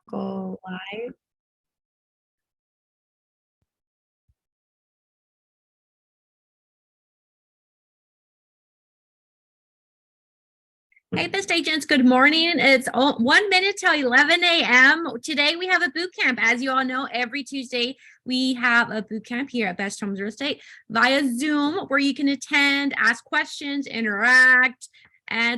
Go live. Hey, Best Agents, good morning. It's 1 minute till 11 a.m. Today we have a boot camp. As you all know, every Tuesday we have a boot camp here at Best Homes Real Estate via Zoom where you can attend, ask questions, interact,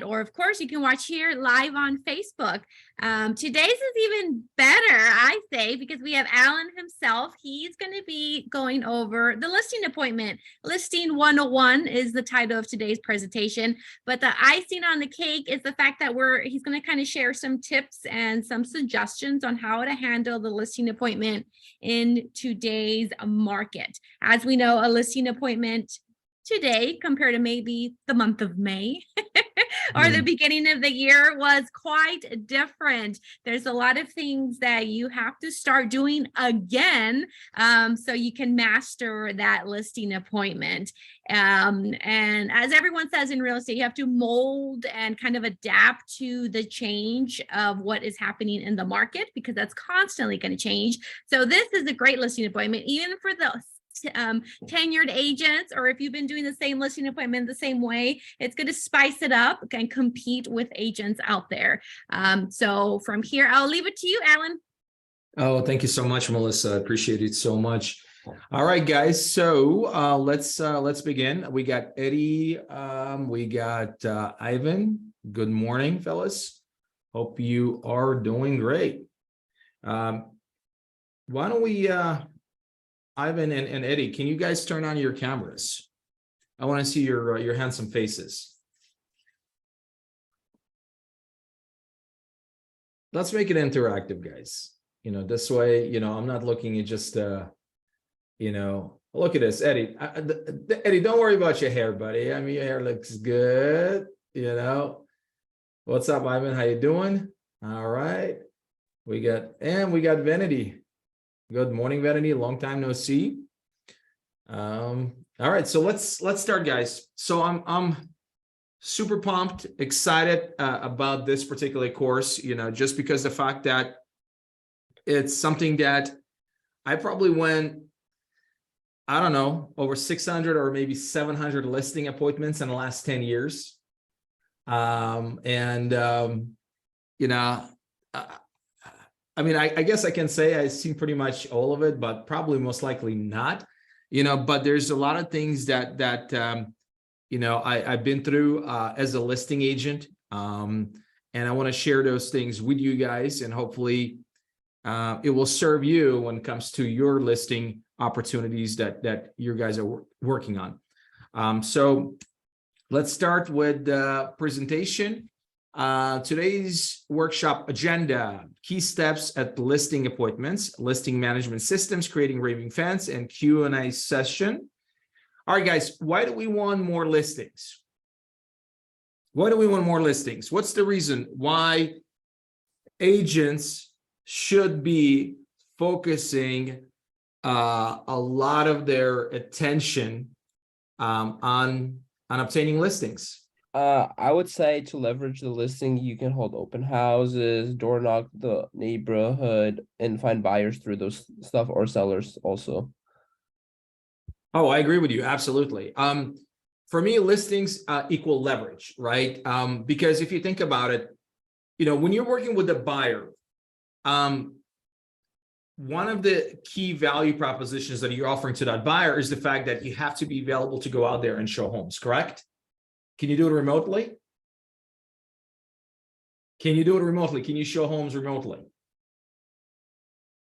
or of course you can watch here live on Facebook. Today's is even better, I say, because we have Alan himself. He's going to be going over the listing appointment. Listing 101 is the title of today's presentation, but the icing on the cake is the fact that he's going to kind of share some tips and some suggestions on how to handle the listing appointment in today's market. As we know, a listing appointment today compared to maybe the month of May or the beginning of the year was quite different. There's a lot of things that you have to start doing again so you can master that listing appointment. And as everyone says in real estate, you have to mold and kind of adapt to the change of what is happening in the market because that's constantly going to change. So this is a great listing appointment, even for the tenured agents, or if you've been doing the same listing appointment the same way, it's going to spice it up and compete with agents out there. So from here, I'll leave it to you, Alan. Oh, thank you so much, Melissa. I appreciate it so much. All right, guys. So let's begin. We got Eddie. We got Ivan. Good morning, fellas. Hope you are doing great. Why don't we Ivan and Eddie, can you guys turn on your cameras? I want to see your handsome faces. Let's make it interactive, guys. This way, I'm not looking at just, look at this, Eddie. Eddie, don't worry about your hair, buddy. I mean, your hair looks good, What's up, Ivan? How you doing? All right. We got Vanity. Good morning, Vanity. Long time no see. All right, so let's start, guys. So I'm super pumped, excited about this particular course. Just because the fact that it's something that I probably went, I don't know, over 600 or maybe 700 listing appointments in the last 10 years. I mean, I guess I can say I've seen pretty much all of it, but probably most likely not, but there's a lot of things that I've been through as a listing agent. And I want to share those things with you guys, and hopefully it will serve you when it comes to your listing opportunities that you guys are working on. So let's start with the presentation. Today's workshop agenda: key steps at listing appointments, listing management systems, creating raving fans, and Q&A session. All right, guys, why do we want more listings? Why do we want more listings? What's the reason why agents should be focusing a lot of their attention on obtaining listings? I would say to leverage the listing, you can hold open houses, door knock the neighborhood, and find buyers through those stuff, or sellers also. Oh, I agree with you. Absolutely. For me, listings equal leverage, right? Because if you think about it, when you're working with a buyer, one of the key value propositions that you're offering to that buyer is the fact that you have to be available to go out there and show homes, correct? Can you do it remotely? Can you do it remotely? Can you show homes remotely?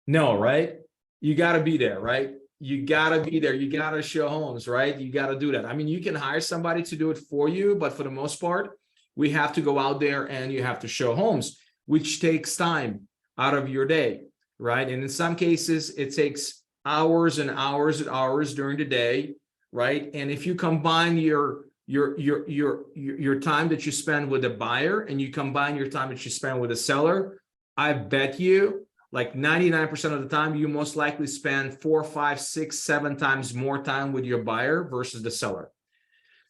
No, right? You got to be there, right? You got to be there. You got to show homes, right? You got to do that. I mean, you can hire somebody to do it for you, but for the most part, we have to go out there and you have to show homes, which takes time out of your day, right? And in some cases, it takes hours and hours and hours during the day, right? And if you combine your time that you spend with a buyer and you combine your time that you spend with a seller, I bet you like 99% of the time, you most likely spend 4, 5, 6, 7 times more time with your buyer versus the seller.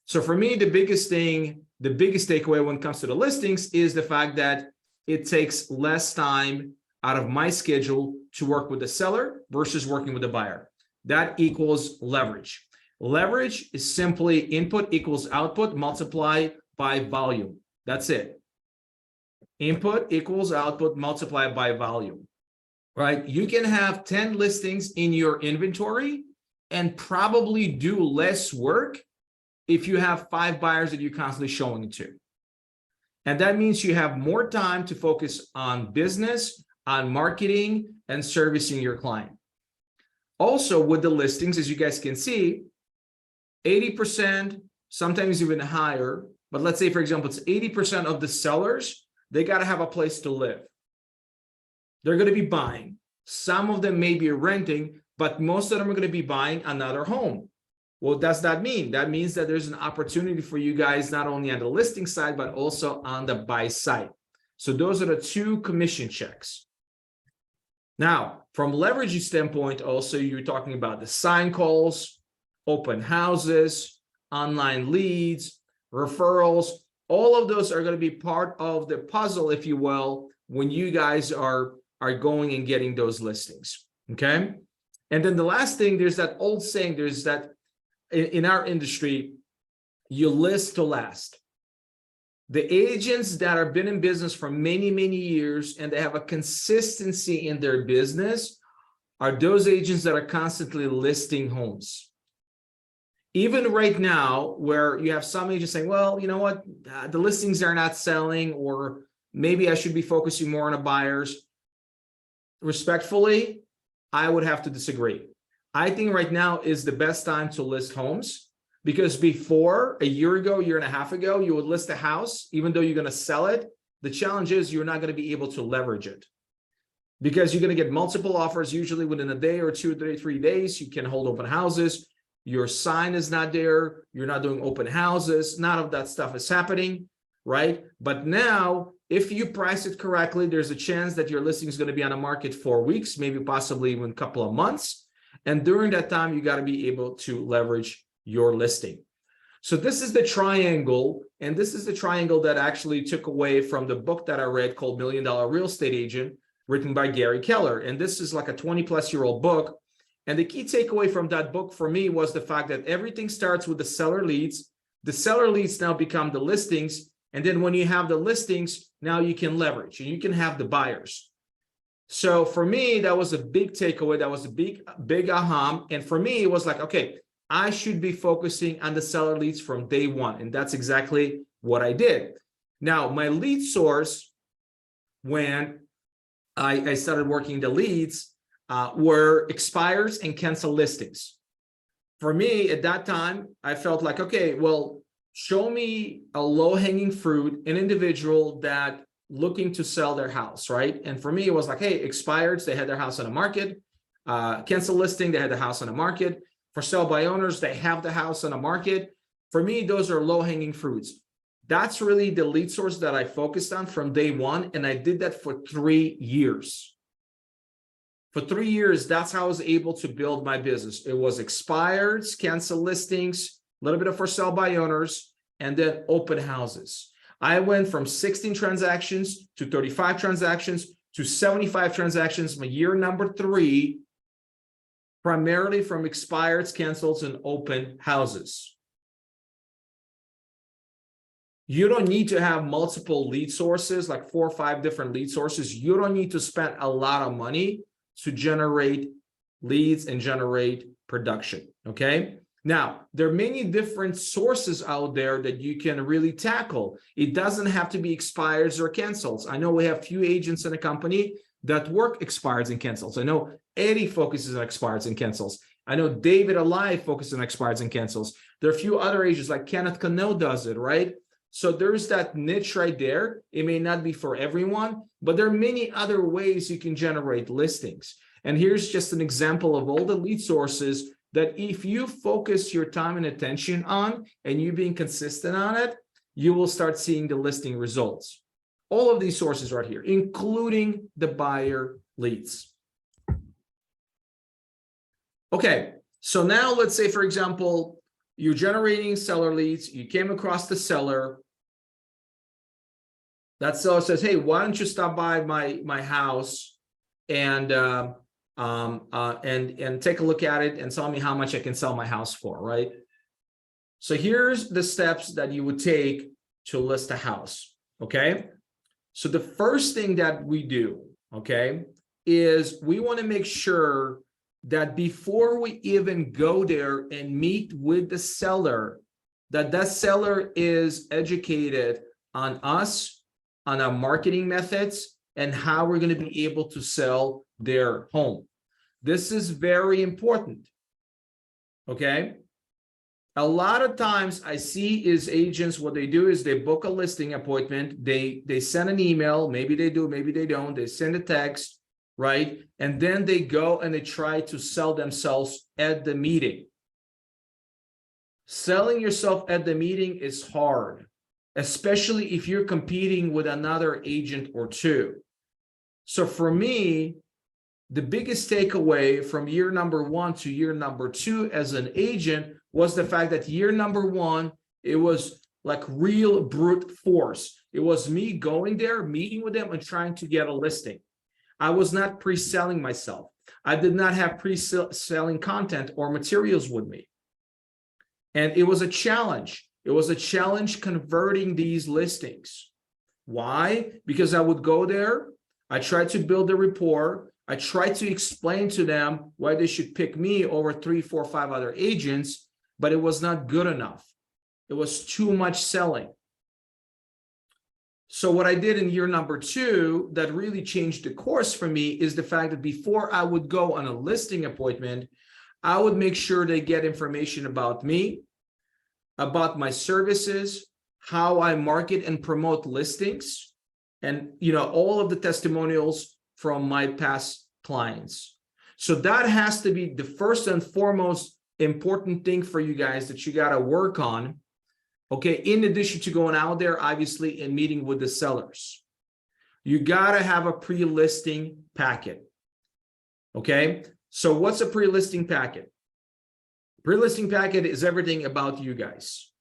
So for me, the biggest takeaway when it comes to the listings is the fact that it takes less time out of my schedule to work with the seller versus working with the buyer. That equals leverage. Leverage is simply input equals output multiplied by volume. That's it. Input equals output multiplied by volume, right? You can have 10 listings in your inventory and probably do less work if you have 5 buyers that you're constantly showing it to. And that means you have more time to focus on business, on marketing, and servicing your client. Also, with the listings, as you guys can see, 80%, sometimes even higher, but let's say, for example, it's 80% of the sellers, they got to have a place to live. They're going to be buying. Some of them may be renting, but most of them are going to be buying another home. What does that mean? That means that there's an opportunity for you guys, not only on the listing side, but also on the buy side. So those are the 2 commission checks. Now, from leveraging standpoint, also, you're talking about the sign calls, open houses, online leads, referrals. All of those are going to be part of the puzzle, if you will, when you guys are going and getting those listings. Okay. And then the last thing, there's that old saying, there's that in our industry, you list to last. The agents that have been in business for many, many years and they have a consistency in their business are those agents that are constantly listing homes. Even right now, where you have some agents saying, well, you know what, the listings are not selling, or maybe I should be focusing more on the buyers. Respectfully, I would have to disagree. I think right now is the best time to list homes, because before, a year ago, year and a half ago, you would list a house, even though you're going to sell it. The challenge is you're not going to be able to leverage it, because you're going to get multiple offers. Usually within a day or 2 or 3 days, you can hold open houses. Your sign is not there. You're not doing open houses. None of that stuff is happening, right? But now, if you price it correctly, there's a chance that your listing is going to be on the market 4 weeks, maybe possibly even a couple of months. And during that time, you got to be able to leverage your listing. So this is the triangle, and this is the triangle that actually took away from the book that I read called $1 Million Real Estate Agent, written by Gary Keller. And this is like a 20-plus-year-old book. And the key takeaway from that book for me was the fact that everything starts with the seller leads. The seller leads now become the listings. And then when you have the listings, now you can leverage and you can have the buyers. So for me, that was a big takeaway. That was a big aha. And for me, it was like, okay, I should be focusing on the seller leads from day one. And that's exactly what I did. Now, my lead source, when I started working the leads, were expires and cancel listings. For me, at that time, I felt like, okay, well, show me a low-hanging fruit, an individual that looking to sell their house, right? And for me, it was like, hey, expireds, they had their house on the market. Cancel listing, they had the house on the market. For sale by owners, they have the house on the market. For me, those are low-hanging fruits. That's really the lead source that I focused on from day one. And I did that for 3 years. For 3 years, that's how I was able to build my business. It was expireds, cancel listings, a little bit of for sale by owners, and then open houses. I went from 16 transactions to 35 transactions to 75 transactions my year number 3, primarily from expireds, cancels, and open houses. You don't need to have multiple lead sources, like 4 or 5 different lead sources. You don't need to spend a lot of money to generate leads and generate production, okay? Now, there are many different sources out there that you can really tackle. It doesn't have to be expires or cancels. I know we have few agents in the company that work expires and cancels. I know Eddie focuses on expires and cancels. I know David Alive focuses on expires and cancels. There are a few other agents like Kenneth Cano does it, right? So there's that niche right there. It may not be for everyone, but there are many other ways you can generate listings. And here's just an example of all the lead sources that if you focus your time and attention on, and you being consistent on it, you will start seeing the listing results. All of these sources right here, including the buyer leads. Okay, so now let's say, for example, you're generating seller leads, you came across the seller, That seller says, hey, why don't you stop by my house and take a look at it and tell me how much I can sell my house for, right? So here's the steps that you would take to list a house, okay? So the first thing that we do, okay, is we want to make sure that before we even go there and meet with the seller, that seller is educated on us, on our marketing methods, and how we're going to be able to sell their home. This is very important, okay? A lot of times I see is agents, what they do is they book a listing appointment, they send an email, maybe they do, maybe they don't, they send a text, right? And then they go and they try to sell themselves at the meeting. Selling yourself at the meeting is hard, especially if you're competing with another agent or two. So for me, the biggest takeaway from year number 1 to year number 2 as an agent was the fact that year number 1, it was like real brute force. It was me going there, meeting with them and trying to get a listing. I was not pre-selling myself. I did not have pre-selling content or materials with me. And it was a challenge. It was a challenge converting these listings. Why? Because I would go there, I tried to build a rapport, I tried to explain to them why they should pick me over 3, 4, 5 other agents, but it was not good enough. It was too much selling. So what I did in year number 2 that really changed the course for me is the fact that before I would go on a listing appointment, I would make sure they get information about me, about my services, how I market and promote listings, and all of the testimonials from my past clients. So that has to be the first and foremost important thing for you guys that you got to work on. Okay, in addition to going out there, obviously, and meeting with the sellers, you got to have a pre-listing packet. Okay, so what's a pre-listing packet? Pre-listing packet is everything about you guys,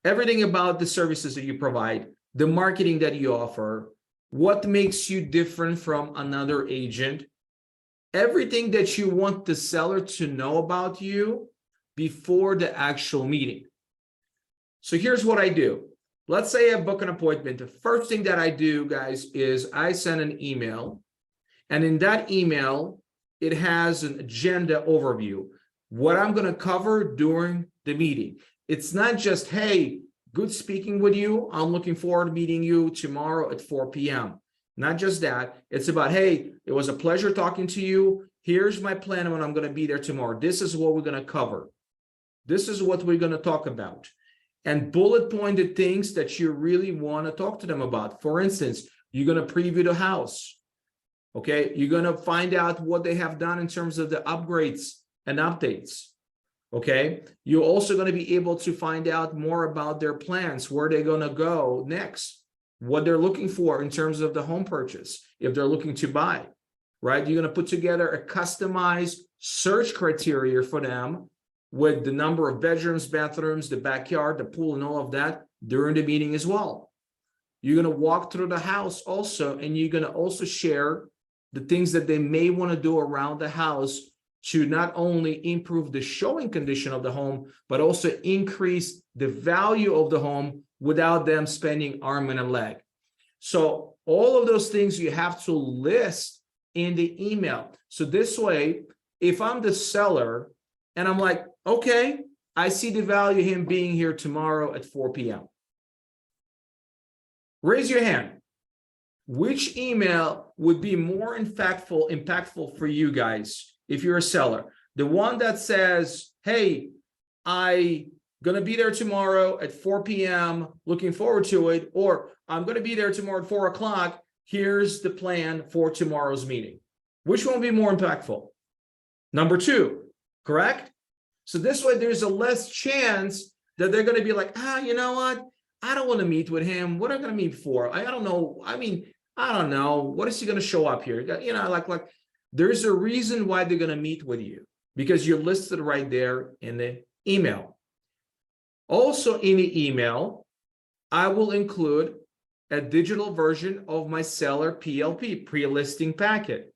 everything about the services that you provide, the marketing that you offer, what makes you different from another agent, everything that you want the seller to know about you before the actual meeting. So here's what I do. Let's say I book an appointment. The first thing that I do, guys, is I send an email. And in that email, it has an agenda overview, what I'm going to cover during the meeting. It's not just, hey, good speaking with you. I'm looking forward to meeting you tomorrow at 4 p.m. Not just that. It's about, hey, it was a pleasure talking to you. Here's my plan when I'm going to be there tomorrow. This is what we're going to cover. This is what we're going to talk about. And bullet pointed things that you really want to talk to them about. For instance, you're going to preview the house. Okay, you're going to find out what they have done in terms of the upgrades and updates. Okay, you're also going to be able to find out more about their plans, where they're going to go next, what they're looking for in terms of the home purchase, if they're looking to buy, right? You're going to put together a customized search criteria for them with the number of bedrooms, bathrooms, the backyard, the pool, and all of that during the meeting as well. You're going to walk through the house also, and you're going to also share the things that they may want to do around the house to not only improve the showing condition of the home, but also increase the value of the home without them spending arm and a leg. So all of those things you have to list in the email. So this way, if I'm the seller and I'm like, okay, I see the value of him being here tomorrow at 4 p.m. Raise your hand. Which email would be more impactful for you guys if you're a seller? The one that says, hey, I'm going to be there tomorrow at 4 p.m., looking forward to it, or I'm going to be there tomorrow at 4 o'clock, here's the plan for tomorrow's meeting. Which one would be more impactful? Number 2, correct? So this way, there's a less chance that they're going to be like, you know what? I don't want to meet with him. What am I going to meet for? I don't know. I mean, I don't know. What is he going to show up here? Like there's a reason why they're going to meet with you, because you're listed right there in the email. Also in the email, I will include a digital version of my seller PLP, pre-listing packet.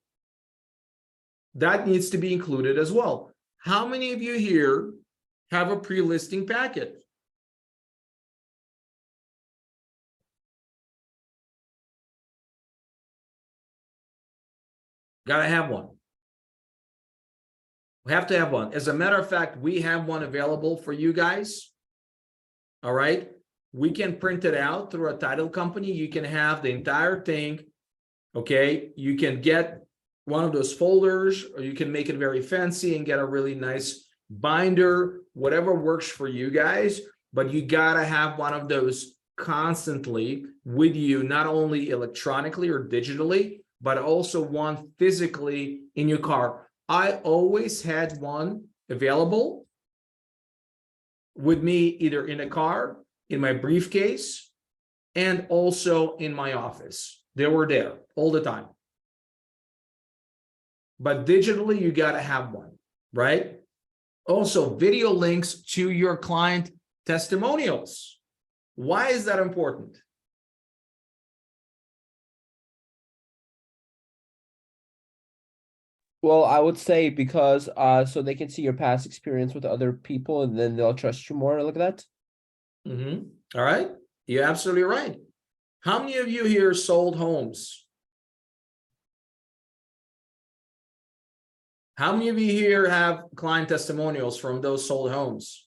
That needs to be included as well. How many of you here have a pre-listing packet? Gotta have one. We have to have one. As a matter of fact, we have one available for you guys. All right. We can print it out through a title company. You can have the entire thing. Okay. You can get one of those folders, or you can make it very fancy and get a really nice binder, whatever works for you guys. But you gotta have one of those constantly with you, not only electronically or digitally, but also one physically in your car. I always had one available with me, either in a car, in my briefcase, and also in my office. They were there all the time. But digitally, you got to have one, right? Also, video links to your client testimonials. Why is that important? Well, I would say because so they can see your past experience with other people and then they'll trust you more like that. All right. You're absolutely right. How many of you here sold homes? How many of you here have client testimonials from those sold homes?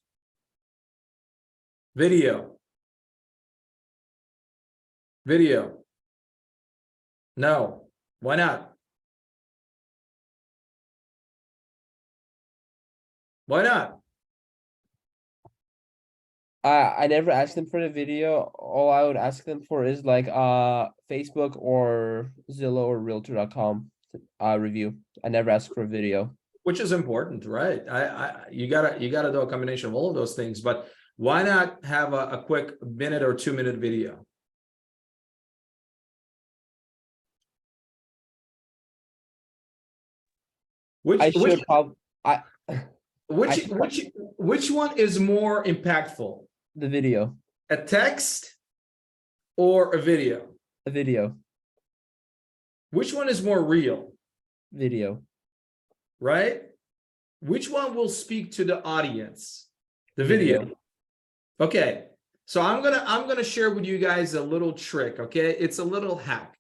Video. Video. No. Why not? Why not? I never asked them for the video. All I would ask them for is like Facebook or Zillow or Realtor.com review. I never ask for a video. Which is important, right? You gotta do a combination of all of those things, but why not have a quick minute or 2-minute video? Which one is more impactful? The video. A text or a video? A video. Which one is more real? Video. Right? Which one will speak to the audience? The video. Okay. So I'm gonna share with you guys a little trick. Okay, it's a little hack.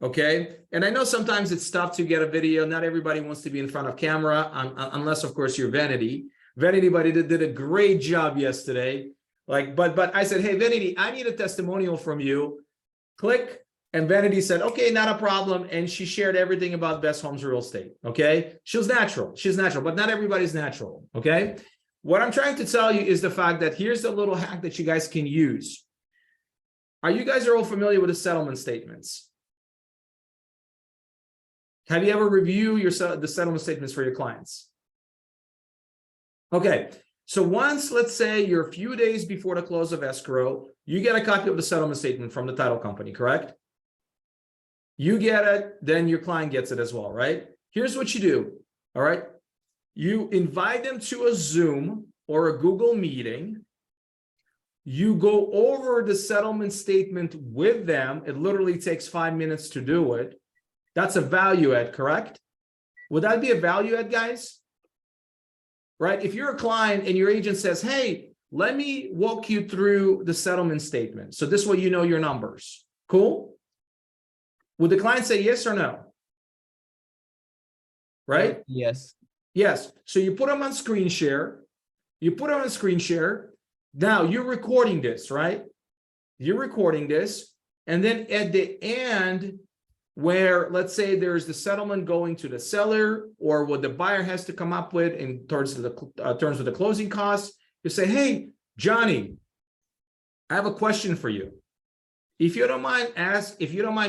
Okay, and I know sometimes it's tough to get a video. Not everybody wants to be in front of camera, unless of course you're Vanity. Vanity Buddy did a great job yesterday. Like, but I said, hey Vanity, I need a testimonial from you. Click, and Vanity said, okay, not a problem. And she shared everything about Best Homes Real Estate. Okay, she's natural, but not everybody's natural. Okay, what I'm trying to tell you is the fact that here's the little hack that you guys can use. Are you guys all familiar with the settlement statements? Have you ever reviewed the settlement statements for your clients? Okay, so once, let's say you're a few days before the close of escrow, you get a copy of the settlement statement from the title company, correct? You get it, then your client gets it as well, right? Here's what you do, all right? You invite them to a Zoom or a Google meeting. You go over the settlement statement with them. It literally takes 5 minutes to do it. That's a value add, correct? Would that be a value add, guys? Right? If you're a client and your agent says, hey, let me walk you through the settlement statement. So this way you know your numbers. Cool? Would the client say yes or no? Right? Yes. Yes. So you put them on screen share. Now you're recording this, right? You're recording this. And then at the end, where let's say there's the settlement going to the seller or what the buyer has to come up with in terms of the closing costs, you say, hey, Johnny, I have a question for you. If you don't mind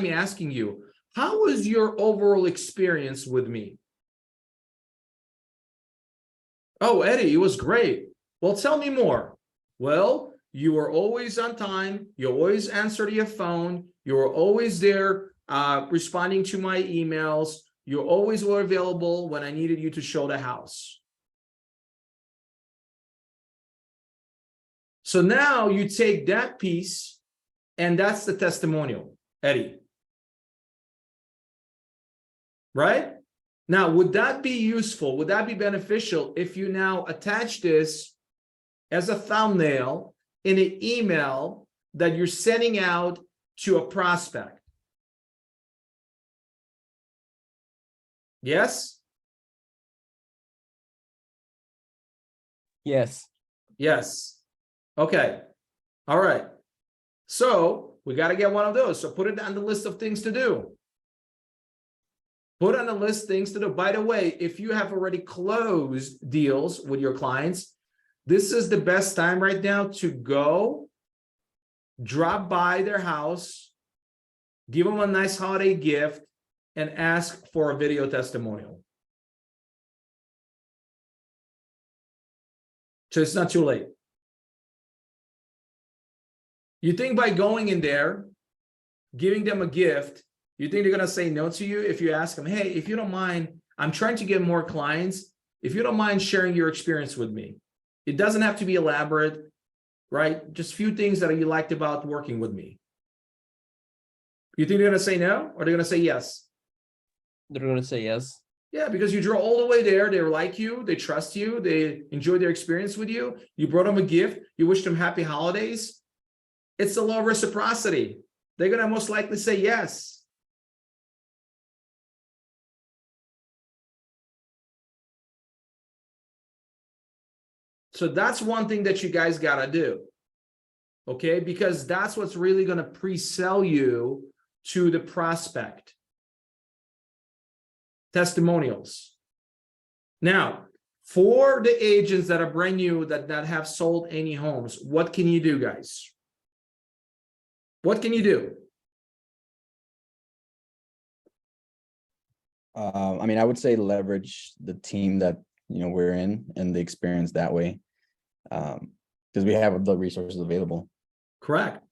me asking you, how was your overall experience with me? Oh, Eddie, it was great. Well, tell me more. Well, you were always on time. You always answered your phone. You were always there responding to my emails. You always were available when I needed you to show the house. So now you take that piece And that's the testimonial, Eddie. Right? Now, would that be useful? Would that be beneficial if you now attach this as a thumbnail in an email that you're sending out to a prospect? Yes? Yes. Yes. Okay. All right. So we got to get one of those. So put it on the list of things to do. Put on the list things to do. By the way, if you have already closed deals with your clients, this is the best time right now to go drop by their house, give them a nice holiday gift, and ask for a video testimonial. So it's not too late. You think by going in there, giving them a gift, you think they're going to say no to you if you ask them, hey, if you don't mind, I'm trying to get more clients. If you don't mind sharing your experience with me. It doesn't have to be elaborate, right? Just a few things that you liked about working with me. You think they're going to say no, or they're going to say yes? They're going to say yes. Yeah, because you drove all the way there. They like you. They trust you. They enjoy their experience with you. You brought them a gift. You wish them happy holidays. It's the law of reciprocity. They're going to most likely say yes. So that's one thing that you guys got to do. Okay, because that's what's really going to pre-sell you to the prospect. Testimonials. Now, for the agents that are brand new that have sold any homes, what can you do, guys? What can you do? I mean, I would say leverage the team that we're in and the experience that way, because we have the resources available. Correct.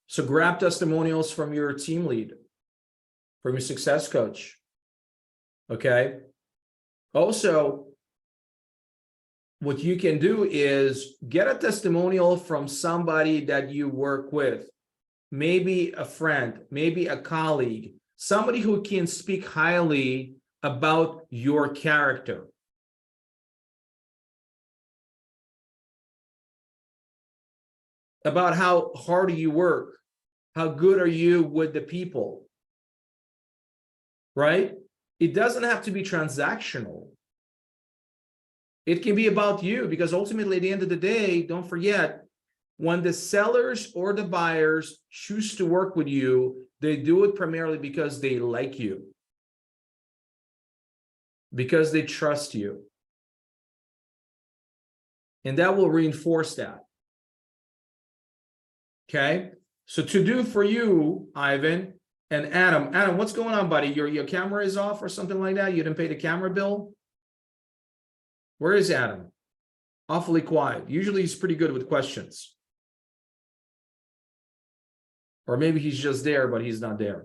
So grab testimonials from your team lead, from your success coach. Okay. Also, what you can do is get a testimonial from somebody that you work with, maybe a friend, maybe a colleague, somebody who can speak highly about your character. About how hard you work, how good are you with the people, right? It doesn't have to be transactional. It can be about you, because ultimately at the end of the day, don't forget, when the sellers or the buyers choose to work with you, they do it primarily because they like you, because they trust you. And that will reinforce that. Okay, so to do for you, Ivan and Adam. Adam, what's going on, buddy? Your camera is off or something like that? You didn't pay the camera bill? Where is Adam? Awfully quiet. Usually he's pretty good with questions. Or maybe he's just there, but he's not there.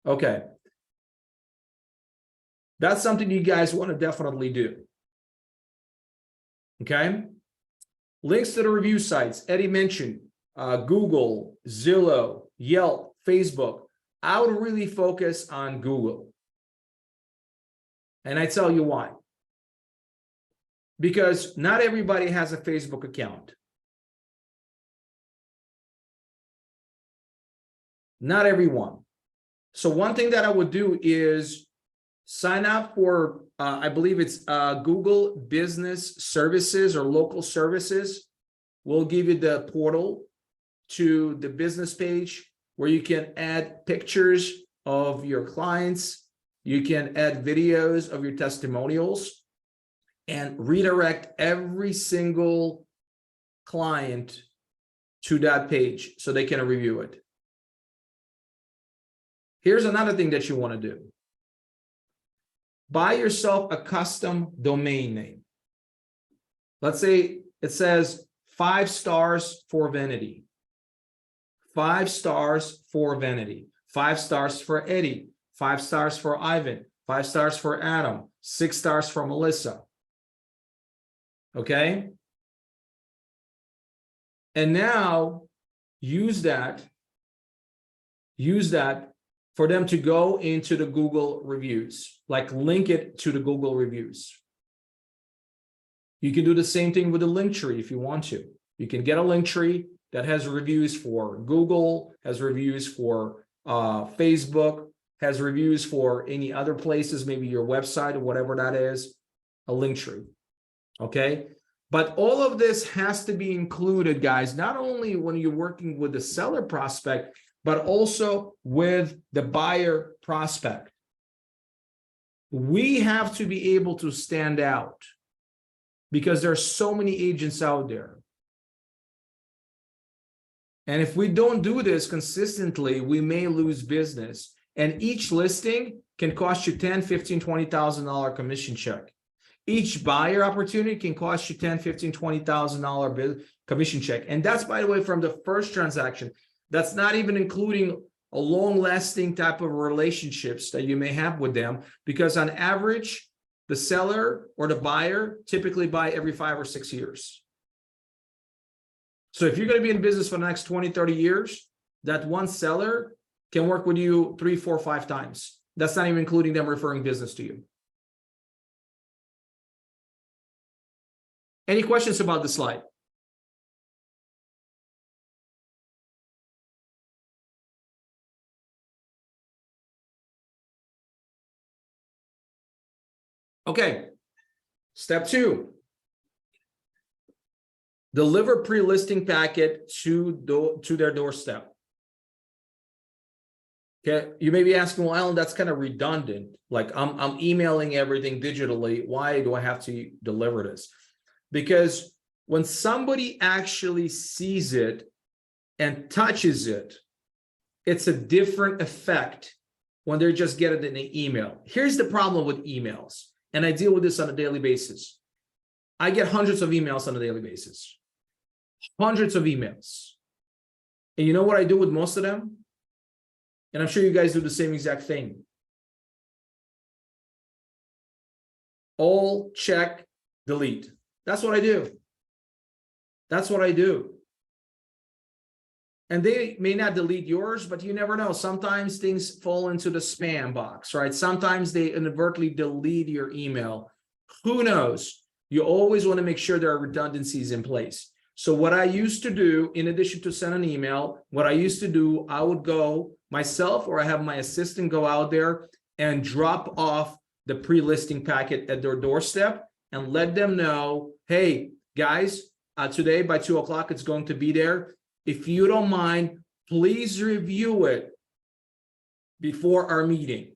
Okay. That's something you guys want to definitely do. Okay. Links to the review sites. Eddie mentioned Google, Zillow, Yelp, Facebook. I would really focus on Google. And I tell you why. Because not everybody has a Facebook account. Not everyone. So one thing that I would do is sign up for, I believe it's Google Business Services or Local Services. We'll give you the portal to the business page where you can add pictures of your clients. You can add videos of your testimonials and redirect every single client to that page so they can review it. Here's another thing that you want to do. Buy yourself a custom domain name. Let's say it says 5 stars for vanity. 5 stars for vanity. 5 stars for Eddie. 5 stars for Ivan. 5 stars for Adam. 6 stars for Melissa. Okay? And now use that use that for them to go into the Google reviews, like link it to the Google reviews. You can do the same thing with the link tree if you want to. You can get a link tree that has reviews for Google, has reviews for Facebook, has reviews for any other places, maybe your website or whatever that is, a link tree. Okay. But all of this has to be included, guys, not only when you're working with the seller prospect, but also with the buyer prospect. We have to be able to stand out because there are so many agents out there. And if we don't do this consistently, we may lose business. And each listing can cost you $10,000, $15,000, $20,000 commission check. Each buyer opportunity can cost you $10,000, $15,000, $20,000 commission check. And that's, by the way, from the first transaction. That's not even including a long-lasting type of relationships that you may have with them, because on average, the seller or the buyer typically buy every 5 or 6 years. So if you're going to be in business for the next 20, 30 years, that one seller can work with you 3, 4, 5 times. That's not even including them referring business to you. Any questions about the slide? Okay. Step 2. Deliver pre-listing packet to their doorstep. Okay, you may be asking, well, Alan, that's kind of redundant. Like I'm emailing everything digitally. Why do I have to deliver this? Because when somebody actually sees it and touches it, it's a different effect when they're just getting it in an email. Here's the problem with emails, and I deal with this on a daily basis. I get hundreds of emails on a daily basis. Hundreds of emails. And you know what I do with most of them? And I'm sure you guys do the same exact thing. All check, delete. That's what I do. That's what I do. And they may not delete yours, but you never know. Sometimes things fall into the spam box, right? Sometimes they inadvertently delete your email. Who knows? You always want to make sure there are redundancies in place. So what I used to do, in addition to send an email, what I used to do, I would go myself, or I have my assistant go out there and drop off the pre-listing packet at their doorstep and let them know, hey, guys, today by 2 o'clock, it's going to be there. If you don't mind, please review it before our meeting.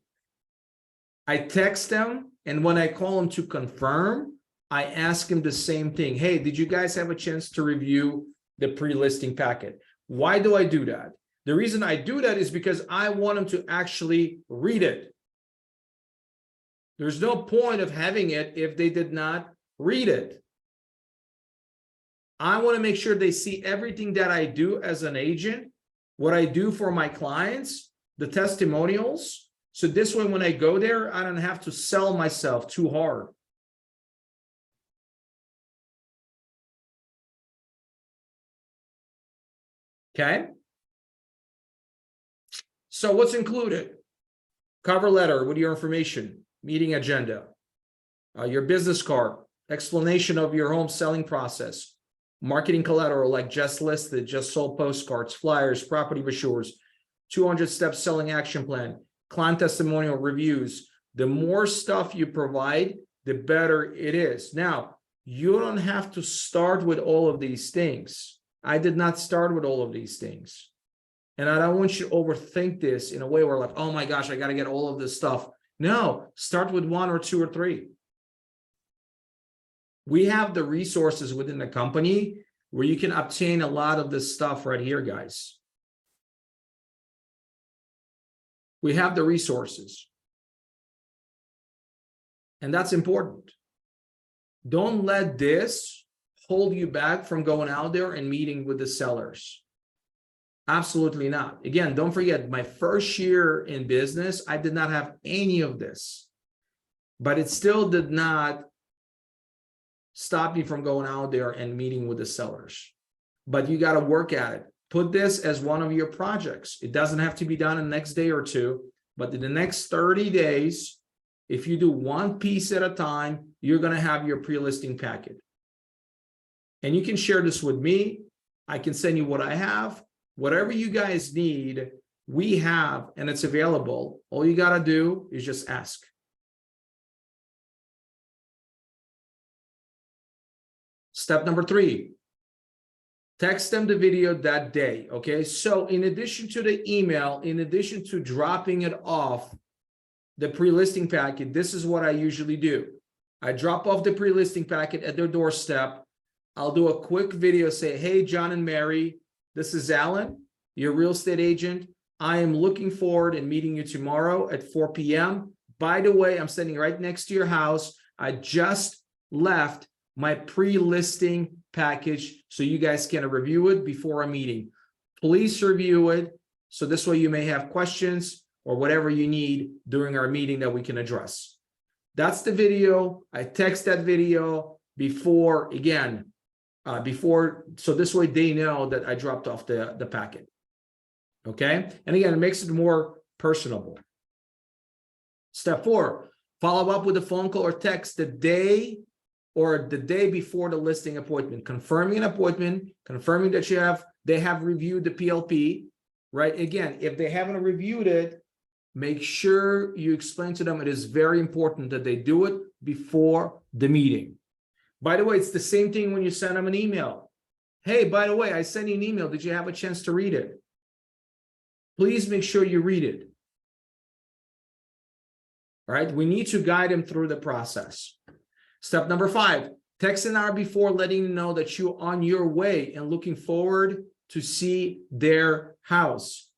I text them, and when I call them to confirm, I ask them the same thing. Hey, did you guys have a chance to review the pre-listing packet? Why do I do that? The reason I do that is because I want them to actually read it. There's no point of having it if they did not read it. I want to make sure they see everything that I do as an agent, what I do for my clients, the testimonials. So this way, when I go there, I don't have to sell myself too hard. Okay. So what's included? Cover letter with your information, meeting agenda, your business card, explanation of your home selling process, marketing collateral like just listed, just sold postcards, flyers, property brochures, 200-step selling action plan, client testimonial reviews. The more stuff you provide, the better it is. Now, you don't have to start with all of these things. I did not start with all of these things. And I don't want you to overthink this in a way where like, oh my gosh, I got to get all of this stuff. No, start with 1 or 2 or 3. We have the resources within the company where you can obtain a lot of this stuff right here, guys. We have the resources. And that's important. Don't let this hold you back from going out there and meeting with the sellers. Absolutely not. Again, don't forget, my first year in business, I did not have any of this, but it still did not stop me from going out there and meeting with the sellers. But you got to work at it. put this as one of your projects. It doesn't have to be done in the next day or two, but in the next 30 days, if you do one piece at a time, you're going to have your pre-listing packet. And you can share this with me. I can send you what I have. Whatever you guys need, we have, and it's available. All you got to do is just ask. Step number 3. Text them the video that day, okay? So in addition to the email, in addition to dropping it off, the pre-listing packet, this is what I usually do. I drop off the pre-listing packet at their doorstep. I'll do a quick video, say, hey, John and Mary, this is Alan, your real estate agent. I am looking forward in meeting you tomorrow at 4 p.m. By the way, I'm standing right next to your house. I just left my pre-listing package so you guys can review it before a meeting. Please review it so this way you may have questions or whatever you need during our meeting that we can address. That's the video. I text that video before, again, so this way they know that I dropped off the packet. Okay, and again, it makes it more personable. Step 4, follow up with a phone call or text the day before the listing appointment, confirming an appointment, confirming that they have reviewed the PLP, right? Again, if they haven't reviewed it, make sure you explain to them it is very important that they do it before the meeting. By the way, it's the same thing when you send them an email. Hey, by the way, I sent you an email. Did you have a chance to read it? Please make sure you read it. All right, we need to guide them through the process. Step number 5, text an hour before letting them know that you're on your way and looking forward to see their house.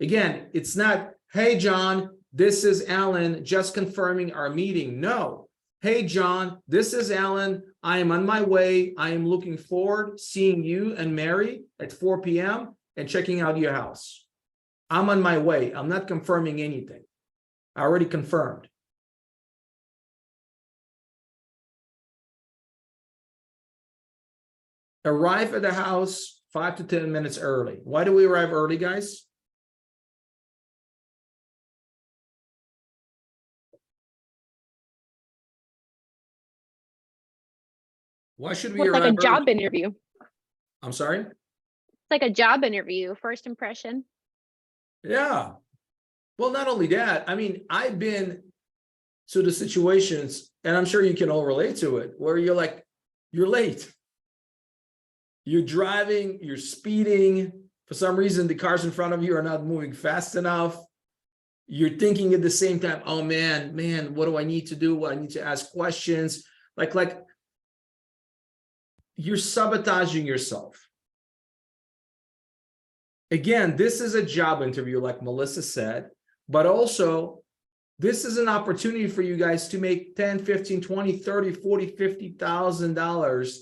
Again, it's not, hey, John, this is Alan, just confirming our meeting. No. Hey, John, this is Alan. I am on my way. I am looking forward seeing you and Mary at 4 p.m. and checking out your house. I'm on my way. I'm not confirming anything. I already confirmed. Arrive at the house 5 to 10 minutes early. Why do we arrive early, guys? Why should we Well, it's like arrive a job early? interview. I'm sorry? It's like a job interview, first impression. Yeah. Well, not only that, I mean, I've been to the situations, and I'm sure you can all relate to it, where you're like, you're late. You're driving, you're speeding. For some reason, the cars in front of you are not moving fast enough. You're thinking at the same time, oh man, what do I need to do? What I need to ask questions. Like you're sabotaging yourself. Again, this is a job interview, like Melissa said, but also this is an opportunity for you guys to make 10, 15, 20, 30, 40, $50,000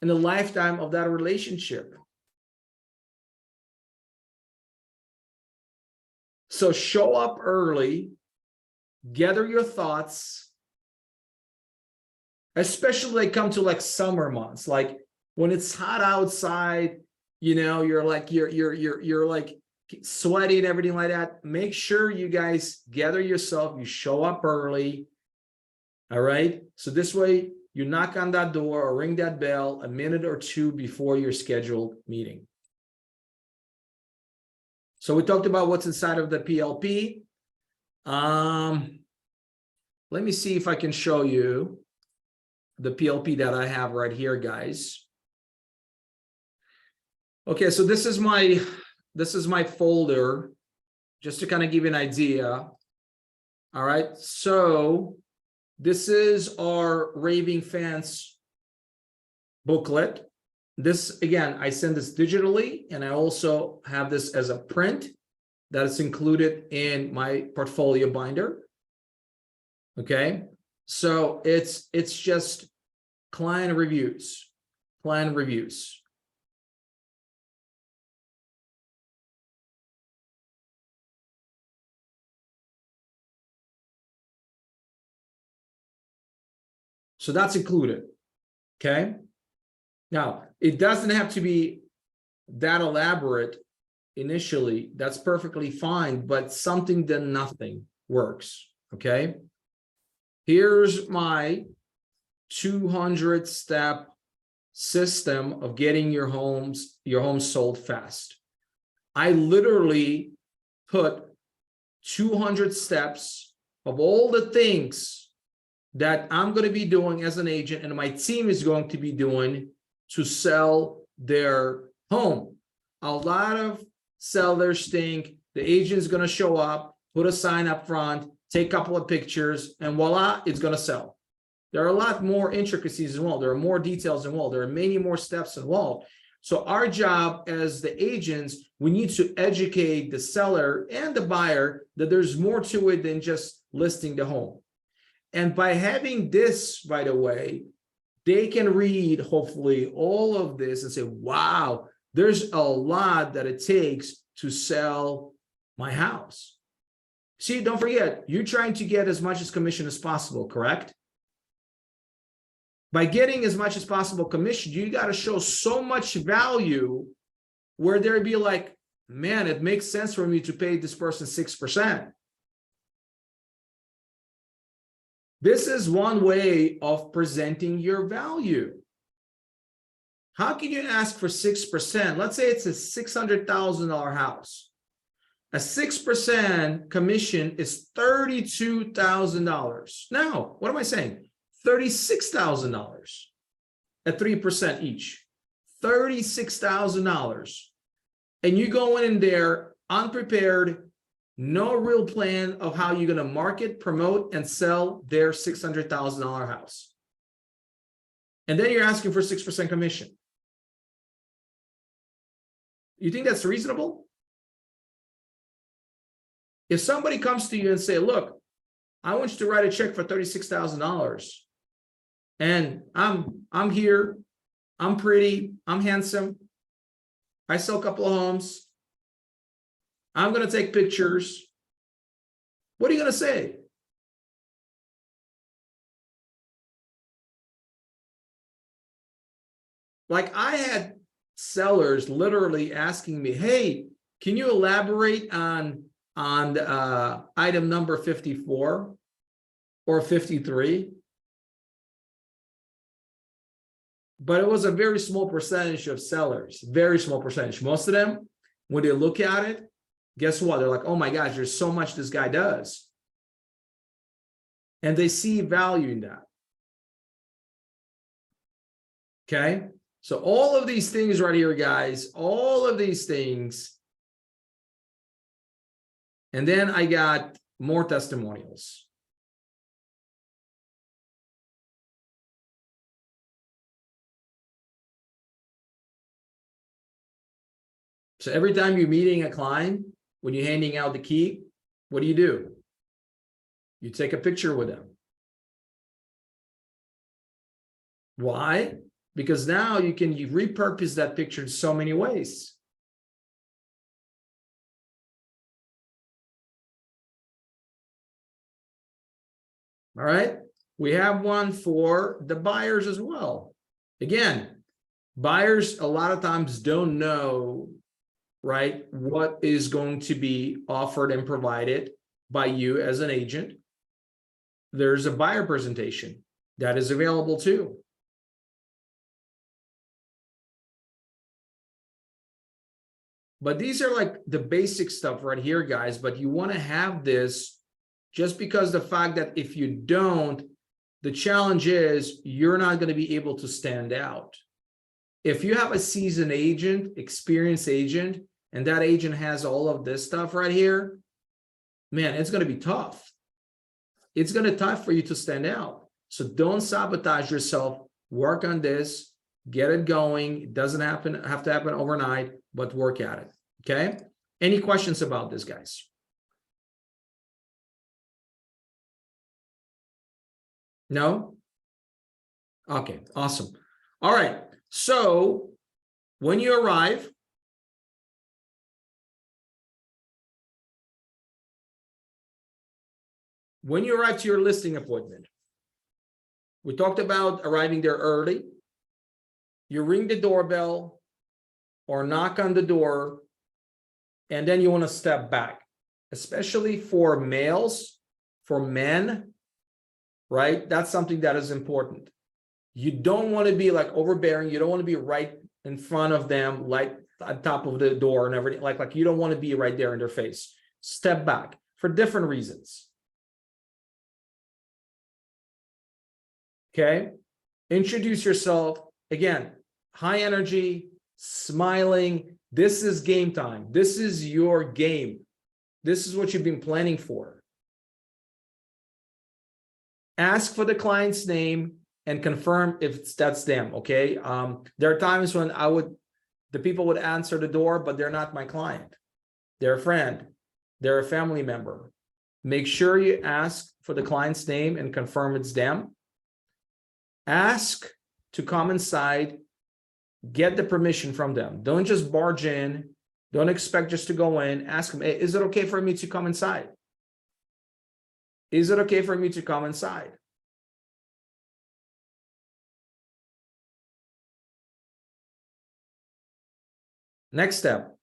in the lifetime of that relationship. So show up early, gather your thoughts, especially when they come to like summer months, like when it's hot outside, you know, you're like sweaty and everything like that. Make sure you guys gather yourself, you show up early. All right. So this way you knock on that door or ring that bell a minute or two before your scheduled meeting. So we talked about what's inside of the PLP. Let me see if I can show you the PLP that I have right here, guys. Okay, so this is my folder, just to kind of give you an idea. All right, so this is our Raving Fans booklet. This, again, I send this digitally, and I also have this as a print that is included in my portfolio binder. Okay, so it's just client reviews. So that's included. Okay. Now, it doesn't have to be that elaborate initially, that's perfectly fine, but something then nothing works, okay? Here's my 200-step system of getting your home sold fast. I literally put 200 steps of all the things that I'm going to be doing as an agent and my team is going to be doing to sell their home. A lot of sellers think the agent is going to show up, put a sign up front, take a couple of pictures, and voila, it's going to sell. There are a lot more intricacies involved. There are more details involved. There are many more steps involved. So our job as the agents, we need to educate the seller and the buyer that there's more to it than just listing the home. And by having this, by the way, they can read hopefully all of this and say, wow, there's a lot that it takes to sell my house. See, don't forget, you're trying to get as much as commission as possible, correct? By getting as much as possible commission, you got to show so much value where they'd be like, man, it makes sense for me to pay this person 6%. This is one way of presenting your value. How can you ask for 6%? Let's say it's a $600,000 house. A 6% commission is $32,000. Now, what am I saying? $36,000 at 3% each. $36,000. And you go in there unprepared, no real plan of how you're going to market, promote, and sell their $600,000 house. And then you're asking for 6% commission. You think that's reasonable? If somebody comes to you and say, look, I want you to write a check for $36,000 and I'm here, I'm pretty, I'm handsome, I sell a couple of homes, I'm going to take pictures. What are you going to say? Like I had sellers literally asking me, hey, can you elaborate on the item number 54 or 53? But it was a very small percentage of sellers, very small percentage. Most of them, when they look at it, guess what? They're like, oh my gosh, there's so much this guy does. And they see value in that. Okay? So all of these things right here, guys, all of these things. And then I got more testimonials. So every time you're meeting a client, when you're handing out the key, what do? You take a picture with them. Why? Because now you can repurpose that picture in so many ways. All right. We have one for the buyers as well. Again, buyers a lot of times don't know, right, what is going to be offered and provided by you as an agent. There's a buyer presentation that is available too. But these are like the basic stuff right here, guys. But you want to have this just because the fact that if you don't, the challenge is you're not going to be able to stand out. If you have a seasoned agent, experienced agent, and that agent has all of this stuff right here, man, it's going to be tough. It's going to be tough for you to stand out. So don't sabotage yourself. Work on this. Get it going. It doesn't have to happen overnight, but work at it. Okay? Any questions about this, guys? No? Okay, awesome. All right. So when you arrive, to your listing appointment, we talked about arriving there early. You ring the doorbell. or knock on the door, and then you want to step back, especially for males, for men, right? That's something that is important. You don't want to be like overbearing. You don't want to be right in front of them, like on top of the door and everything. Like you don't want to be right there in their face. Step back for different reasons. Okay. Introduce yourself. Again, high energy, smiling. This is game time. This is your game. This is what you've been planning for. Ask for the client's name and confirm if that's them. Okay. There are times when the people would answer the door, but they're not my client. They're a friend. They're a family member. Make sure you ask for the client's name and confirm it's them. Ask to come inside, get the permission from them. Don't just barge in. Don't expect just to go in. Ask them, hey, is it okay for me to come inside? Is it okay for me to come inside? Next step.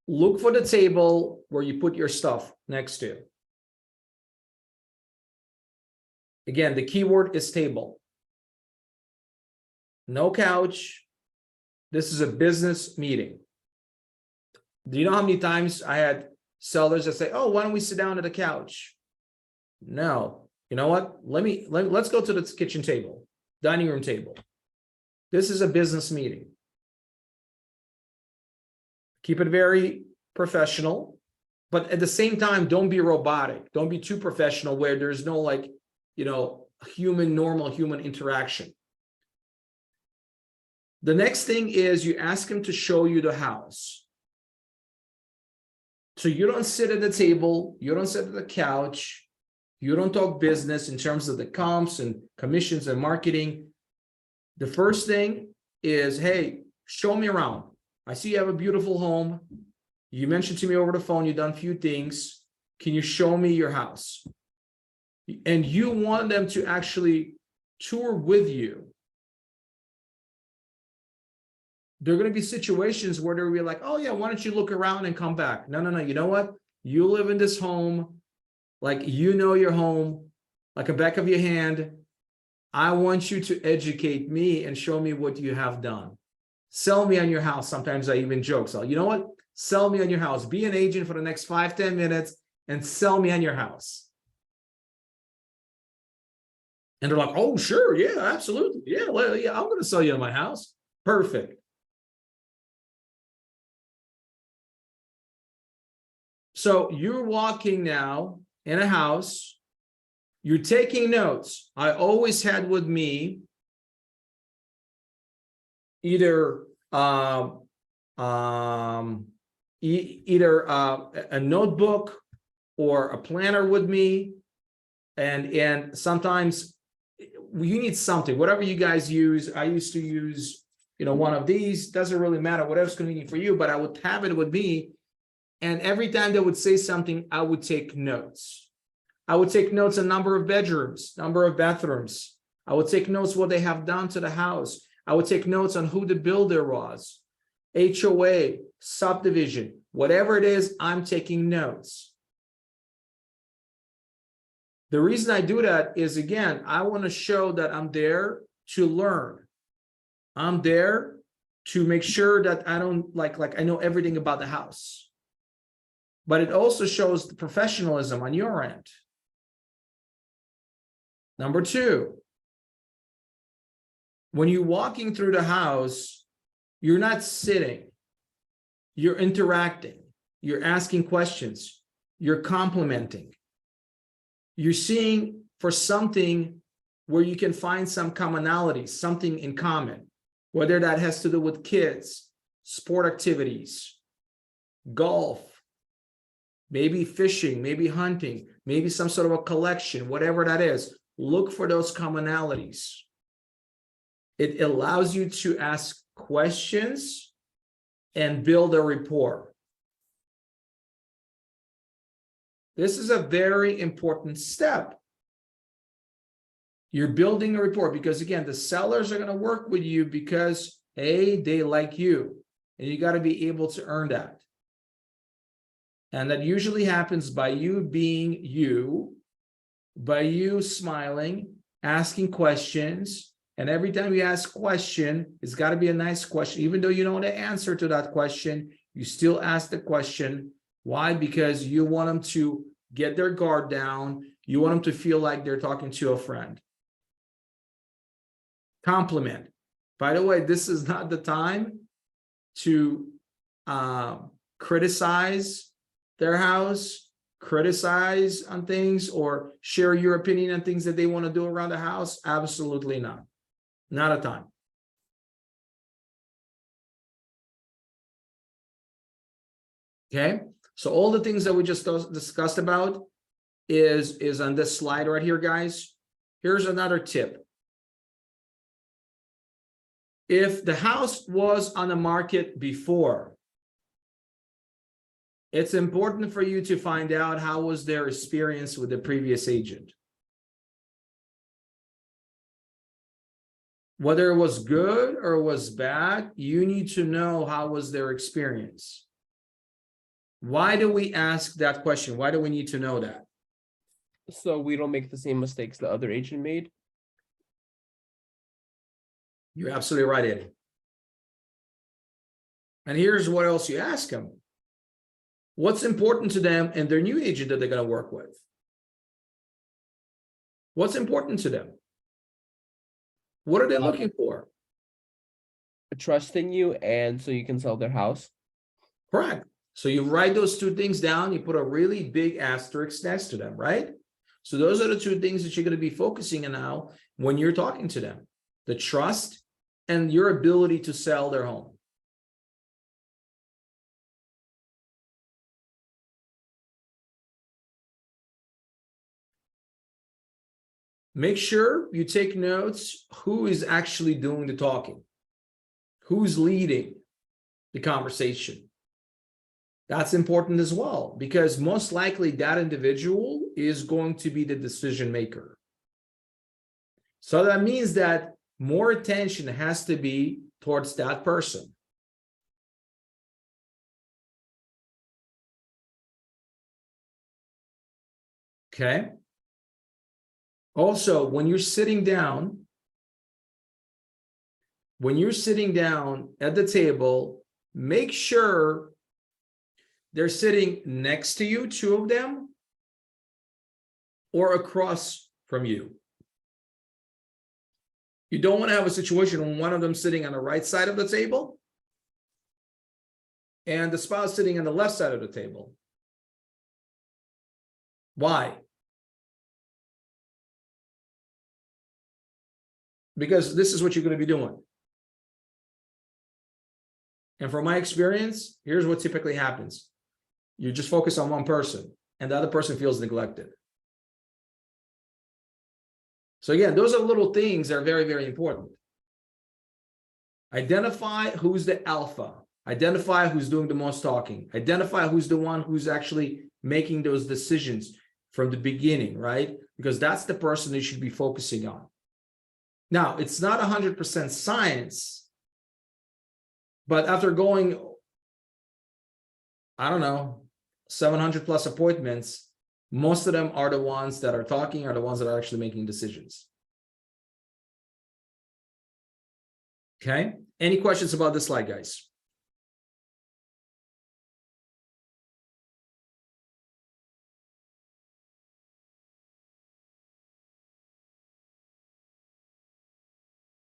Look for the table where you put your stuff next to. Again, the keyword is table. No couch. This is a business meeting. Do you know how many times I had sellers that say, oh, why don't we sit down at the couch? No. You know what? Let's go to the kitchen table, dining room table. This is a business meeting. Keep it very professional, but at the same time, don't be robotic. Don't be too professional where there's no normal human interaction. The next thing is you ask him to show you the house. So you don't sit at the table, you don't sit at the couch, you don't talk business in terms of the comps and commissions and marketing. The first thing is, hey, show me around. I see you have a beautiful home. You mentioned to me over the phone, you've done a few things. Can you show me your house? And you want them to actually tour with you. There are going to be situations where they'll be like, oh yeah, why don't you look around and come back? No. You know what? You live in this home, like you know your home, like the back of your hand. I want you to educate me and show me what you have done. Sell me on your house. Sometimes I even joke. So you know what? Sell me on your house. Be an agent for the next 5-10 minutes and sell me on your house. And they're like, oh, sure. Yeah, absolutely. Yeah, well, yeah, I'm going to sell you on my house. Perfect. So you're walking now in a house. You're taking notes. I always had with me either a notebook or a planner with me, and sometimes you need something, whatever you guys use. I used to use one of these. Doesn't really matter, whatever's convenient for you, but I would have it with me, and every time they would say something, I would take notes. I would take notes on number of bedrooms, number of bathrooms. I would take notes what they have done to the house. I would take notes on who the builder was, HOA, subdivision, whatever it is, I'm taking notes. The reason I do that is, again, I want to show that I'm there to learn. I'm there to make sure that I don't I know everything about the house. But it also shows the professionalism on your end. Number two, when you're walking through the house, you're not sitting, you're interacting, you're asking questions, you're complimenting. You're seeing for something where you can find some commonalities, something in common, whether that has to do with kids, sport activities, golf, maybe fishing, maybe hunting, maybe some sort of a collection, whatever that is. Look for those commonalities. It allows you to ask questions and build a rapport. This is a very important step. You're building a rapport because, again, the sellers are going to work with you because They like you, and you got to be able to earn that. And that usually happens by you being you, by you smiling, asking questions. And every time you ask a question, it's got to be a nice question. Even though you know the answer to that question, you still ask the question. Why? Because you want them to get their guard down. You want them to feel like they're talking to a friend. Compliment. By the way, this is not the time to criticize their house, criticize on things, or share your opinion on things that they want to do around the house. Absolutely not. Not a time. Okay, so all the things that we just discussed about is on this slide right here, guys. Here's another tip. If the house was on the market before, it's important for you to find out how was their experience with the previous agent. Whether it was good or was bad, you need to know how was their experience. Why do we ask that question? Why do we need to know that? So we don't make the same mistakes the other agent made. You're absolutely right, Eddie. And here's what else you ask them. What's important to them and their new agent that they're going to work with? What's important to them? What are they looking for? Trusting you, and so you can sell their house. Correct. So you write those two things down, you put a really big asterisk next to them, right? So those are the two things that you're going to be focusing on now when you're talking to them. The trust and your ability to sell their home. Make sure you take notes who is actually doing the talking, who's leading the conversation. That's important as well, because most likely that individual is going to be the decision maker. So that means that more attention has to be towards that person. Okay. Also, when you're sitting down at the table, make sure they're sitting next to you, two of them, or across from you. You don't want to have a situation when one of them sitting on the right side of the table and the spouse sitting on the left side of the table. Why? Because this is what you're going to be doing. And from my experience, here's what typically happens. You just focus on one person and the other person feels neglected. So again, those are little things that are very, very important. Identify who's the alpha. Identify who's doing the most talking. Identify who's the one who's actually making those decisions from the beginning, right? Because that's the person that you should be focusing on. Now, it's not 100% science, but after going, I don't know, 700 plus appointments, most of them are the ones that are talking, are the ones that are actually making decisions. Okay, any questions about this slide, guys?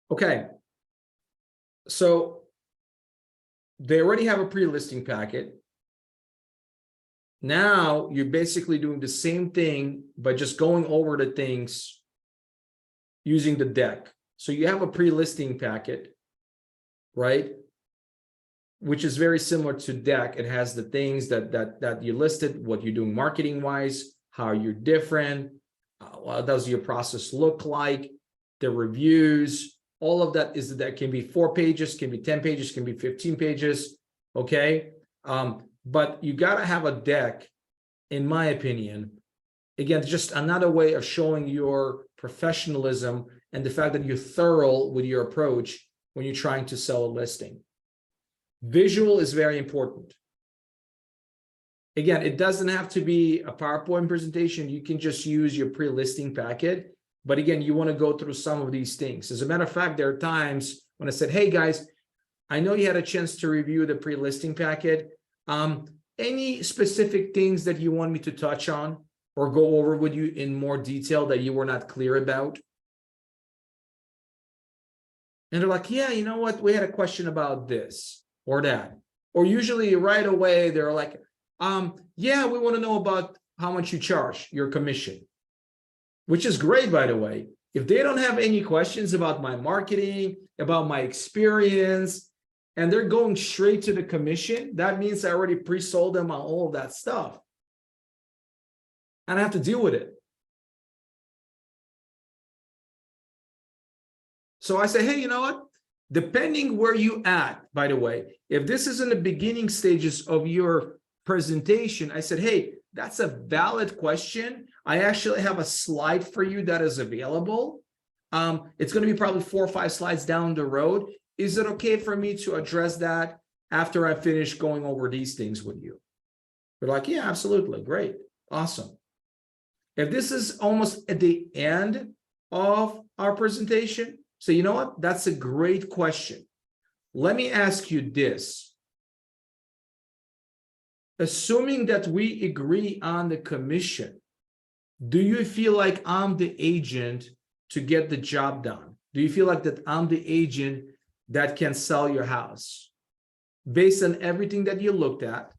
Okay, so they already have a pre-listing packet. Now you're basically doing the same thing by just going over the things using the deck. So you have a pre-listing packet, right? Which is very similar to deck. It has the things that you listed, what you're doing marketing wise, how you're different, what does your process look like, the reviews. All of that is that can be 4 pages, can be 10 pages, can be 15 pages. Okay. But you got to have a deck, in my opinion. Again, just another way of showing your professionalism and the fact that you're thorough with your approach when you're trying to sell a listing. Visual is very important. Again, it doesn't have to be a PowerPoint presentation. You can just use your pre-listing packet. But again, you want to go through some of these things. As a matter of fact, there are times when I said, hey guys, I know you had a chance to review the pre-listing packet. Any specific things that you want me to touch on or go over with you in more detail that you were not clear about? And they're like, yeah, you know what? We had a question about this or that. Or usually right away, they're like, yeah, we want to know about how much you charge, your commission, which is great, by the way. If they don't have any questions about my marketing, about my experience, and they're going straight to the commission, that means I already pre-sold them on all of that stuff. And I have to deal with it. So I say, hey, you know what? Depending where you at, by the way, if this is in the beginning stages of your presentation, I said, hey, that's a valid question. I actually have a slide for you that is available. It's going to be probably 4 or 5 slides down the road. Is it okay for me to address that after I finish going over these things with you? They're like, yeah, absolutely. Great. Awesome. If this is almost at the end of our presentation, so you know what? That's a great question. Let me ask you this. Assuming that we agree on the commission, do you feel like I'm the agent to get the job done? Do you feel like that I'm the agent that can sell your house? Based on everything that you looked at,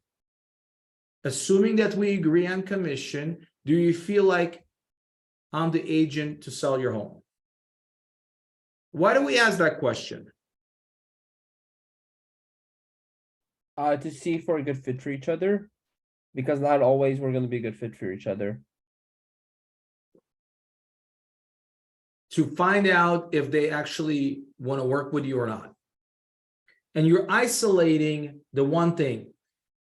assuming that we agree on commission, do you feel like I'm the agent to sell your home? Why do we ask that question? To see if we're a good fit for each other, because not always we're going to be a good fit for each other. To find out if they actually want to work with you or not. And you're isolating the one thing.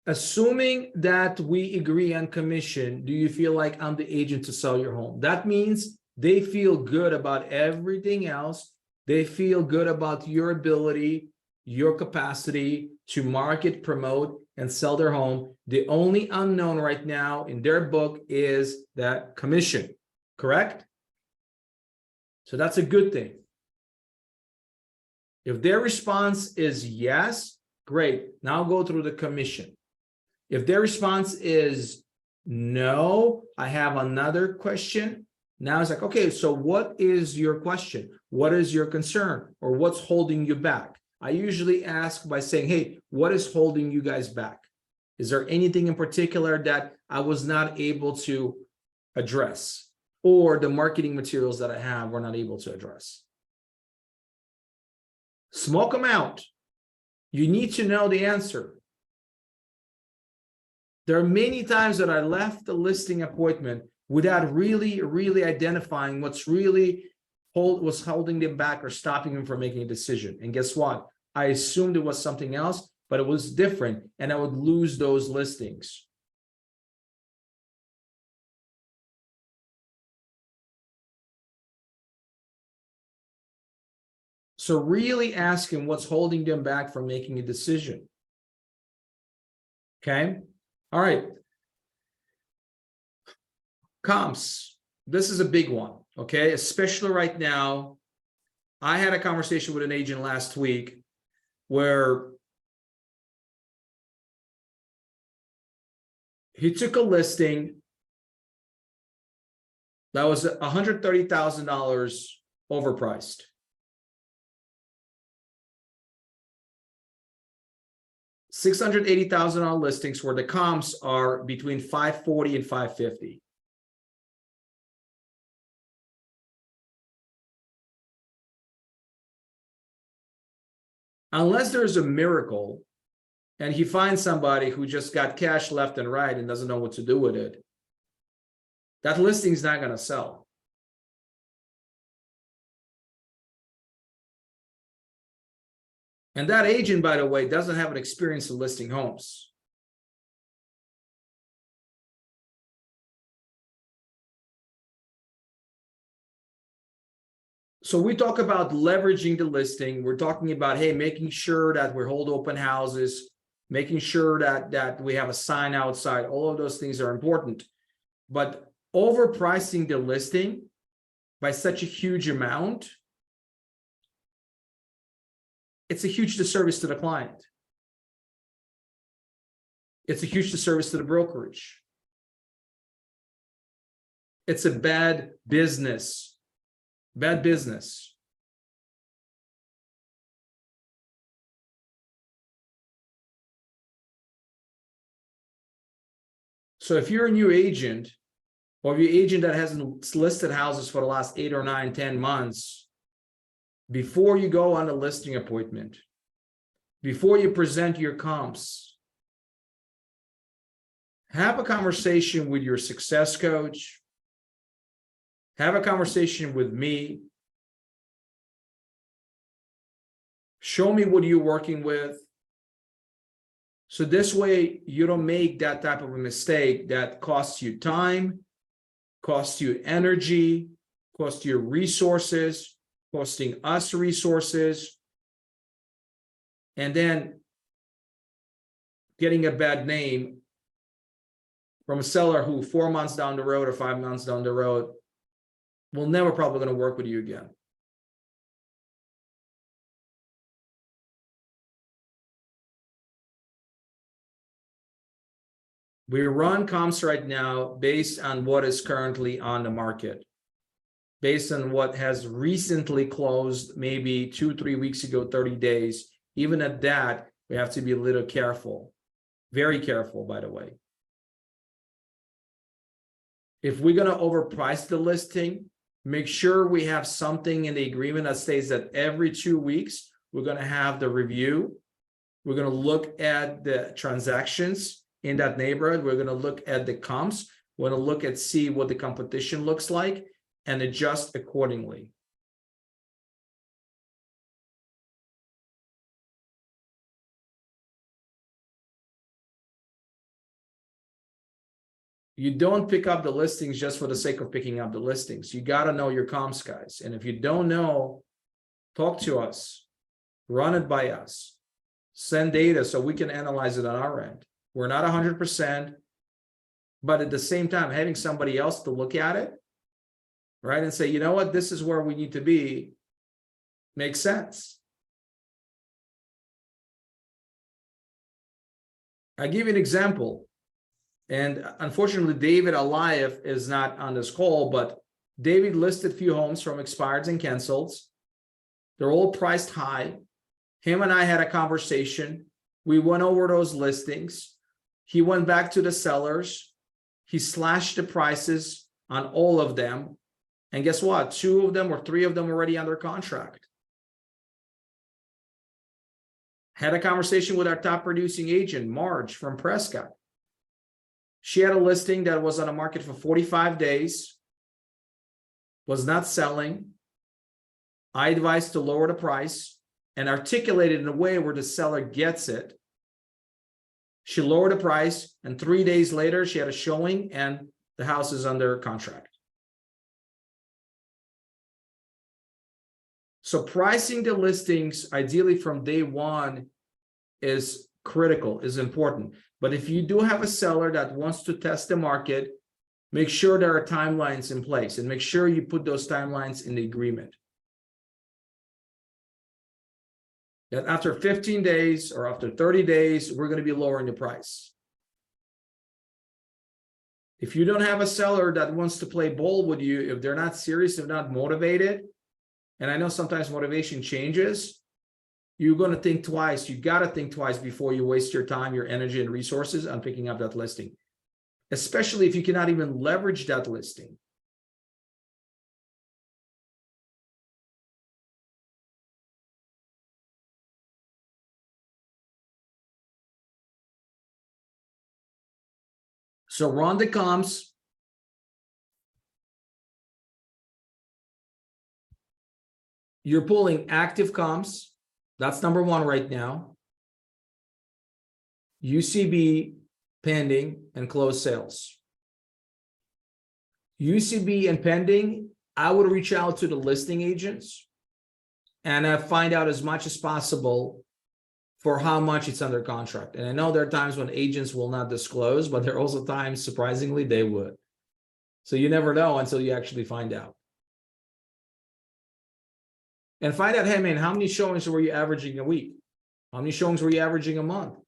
Assuming that we agree on commission, do you feel like I'm the agent to sell your home? That means they feel good about everything else. They feel good about your ability, your capacity to market, promote, and sell their home. The only unknown right now in their book is that commission, correct? So that's a good thing. If their response is yes, great. Now go through the commission. If their response is no, I have another question. Now it's like, okay, so what is your question? What is your concern? Or what's holding you back? I usually ask by saying, hey, what is holding you guys back? Is there anything in particular that I was not able to address? Or the marketing materials that I have were not able to address? Smoke them out. You need to know the answer. There are many times that I left the listing appointment without really identifying what's really was holding them back or stopping them from making a decision. And guess what? I assumed it was something else, but it was different, and I would lose those listings. So really asking what's holding them back from making a decision. Okay. All right. Comps. This is a big one. Okay. Especially right now. I had a conversation with an agent last week where he took a listing that was $130,000 overpriced. $680,000 listings where the comps are between 540 and 550. Unless there's a miracle and he finds somebody who just got cash left and right and doesn't know what to do with it, that listing is not going to sell. And that agent, by the way, doesn't have an experience in listing homes. So we talk about leveraging the listing. We're talking about, hey, making sure that we hold open houses, making sure that we have a sign outside. All of those things are important. But overpricing the listing by such a huge amount, it's a huge disservice to the client. It's a huge disservice to the brokerage. It's a bad business. Bad business. So if you're a new agent, or if you're an agent that hasn't listed houses for the last 8 or 9, 10 months, before you go on a listing appointment, before you present your comps, have a conversation with your success coach. Have a conversation with me. Show me what you're working with. So this way you don't make that type of a mistake that costs you time, costs you energy, costs you resources, costing us resources, and then getting a bad name from a seller who 4 months down the road or 5 months down the road will never probably going to work with you again. We run comps right now based on what is currently on the market, based on what has recently closed, maybe 2-3 weeks ago, 30 days. Even at that, we have to be a little careful, very careful, by the way. If we're going to overprice the listing, make sure we have something in the agreement that states that every 2 weeks, we're going to have the review. We're going to look at the transactions in that neighborhood. We're going to look at the comps. We're going to look at see what the competition looks like and adjust accordingly. You don't pick up the listings just for the sake of picking up the listings. You got to know your comps, guys. And if you don't know, talk to us, run it by us, send data so we can analyze it on our end. We're not 100%, but at the same time, having somebody else to look at it, right, and say, you know what, this is where we need to be, makes sense. I'll give you an example. And unfortunately, David Alayev is not on this call, but David listed a few homes from expireds and cancels. They're all priced high. Him and I had a conversation. We went over those listings. He went back to the sellers. He slashed the prices on all of them. And guess what? 2 of them or 3 of them already under contract. Had a conversation with our top producing agent, Marge from Prescott. She had a listing that was on the market for 45 days, was not selling. I advised to lower the price and articulate it in a way where the seller gets it. She lowered the price, and 3 days later, she had a showing, and the house is under contract. So pricing the listings, ideally from day one, is critical, is important. But if you do have a seller that wants to test the market, make sure there are timelines in place and make sure you put those timelines in the agreement. That after 15 days or after 30 days, we're going to be lowering the price. If you don't have a seller that wants to play ball with you, if they're not serious, if not motivated, and I know sometimes motivation changes, you're going to think twice. You got to think twice before you waste your time, your energy, and resources on picking up that listing, especially if you cannot even leverage that listing. So run the comps. You're pulling active comps. That's number 1 right now. UCB, pending, and closed sales. UCB and pending I would reach out to the listing agents and find out as much as possible for how much it's under contract. And I know there are times when agents will not disclose, but there are also times, surprisingly, they would. So you never know until you actually find out. And find out, hey man, how many showings were you averaging a week? How many showings were you averaging a month?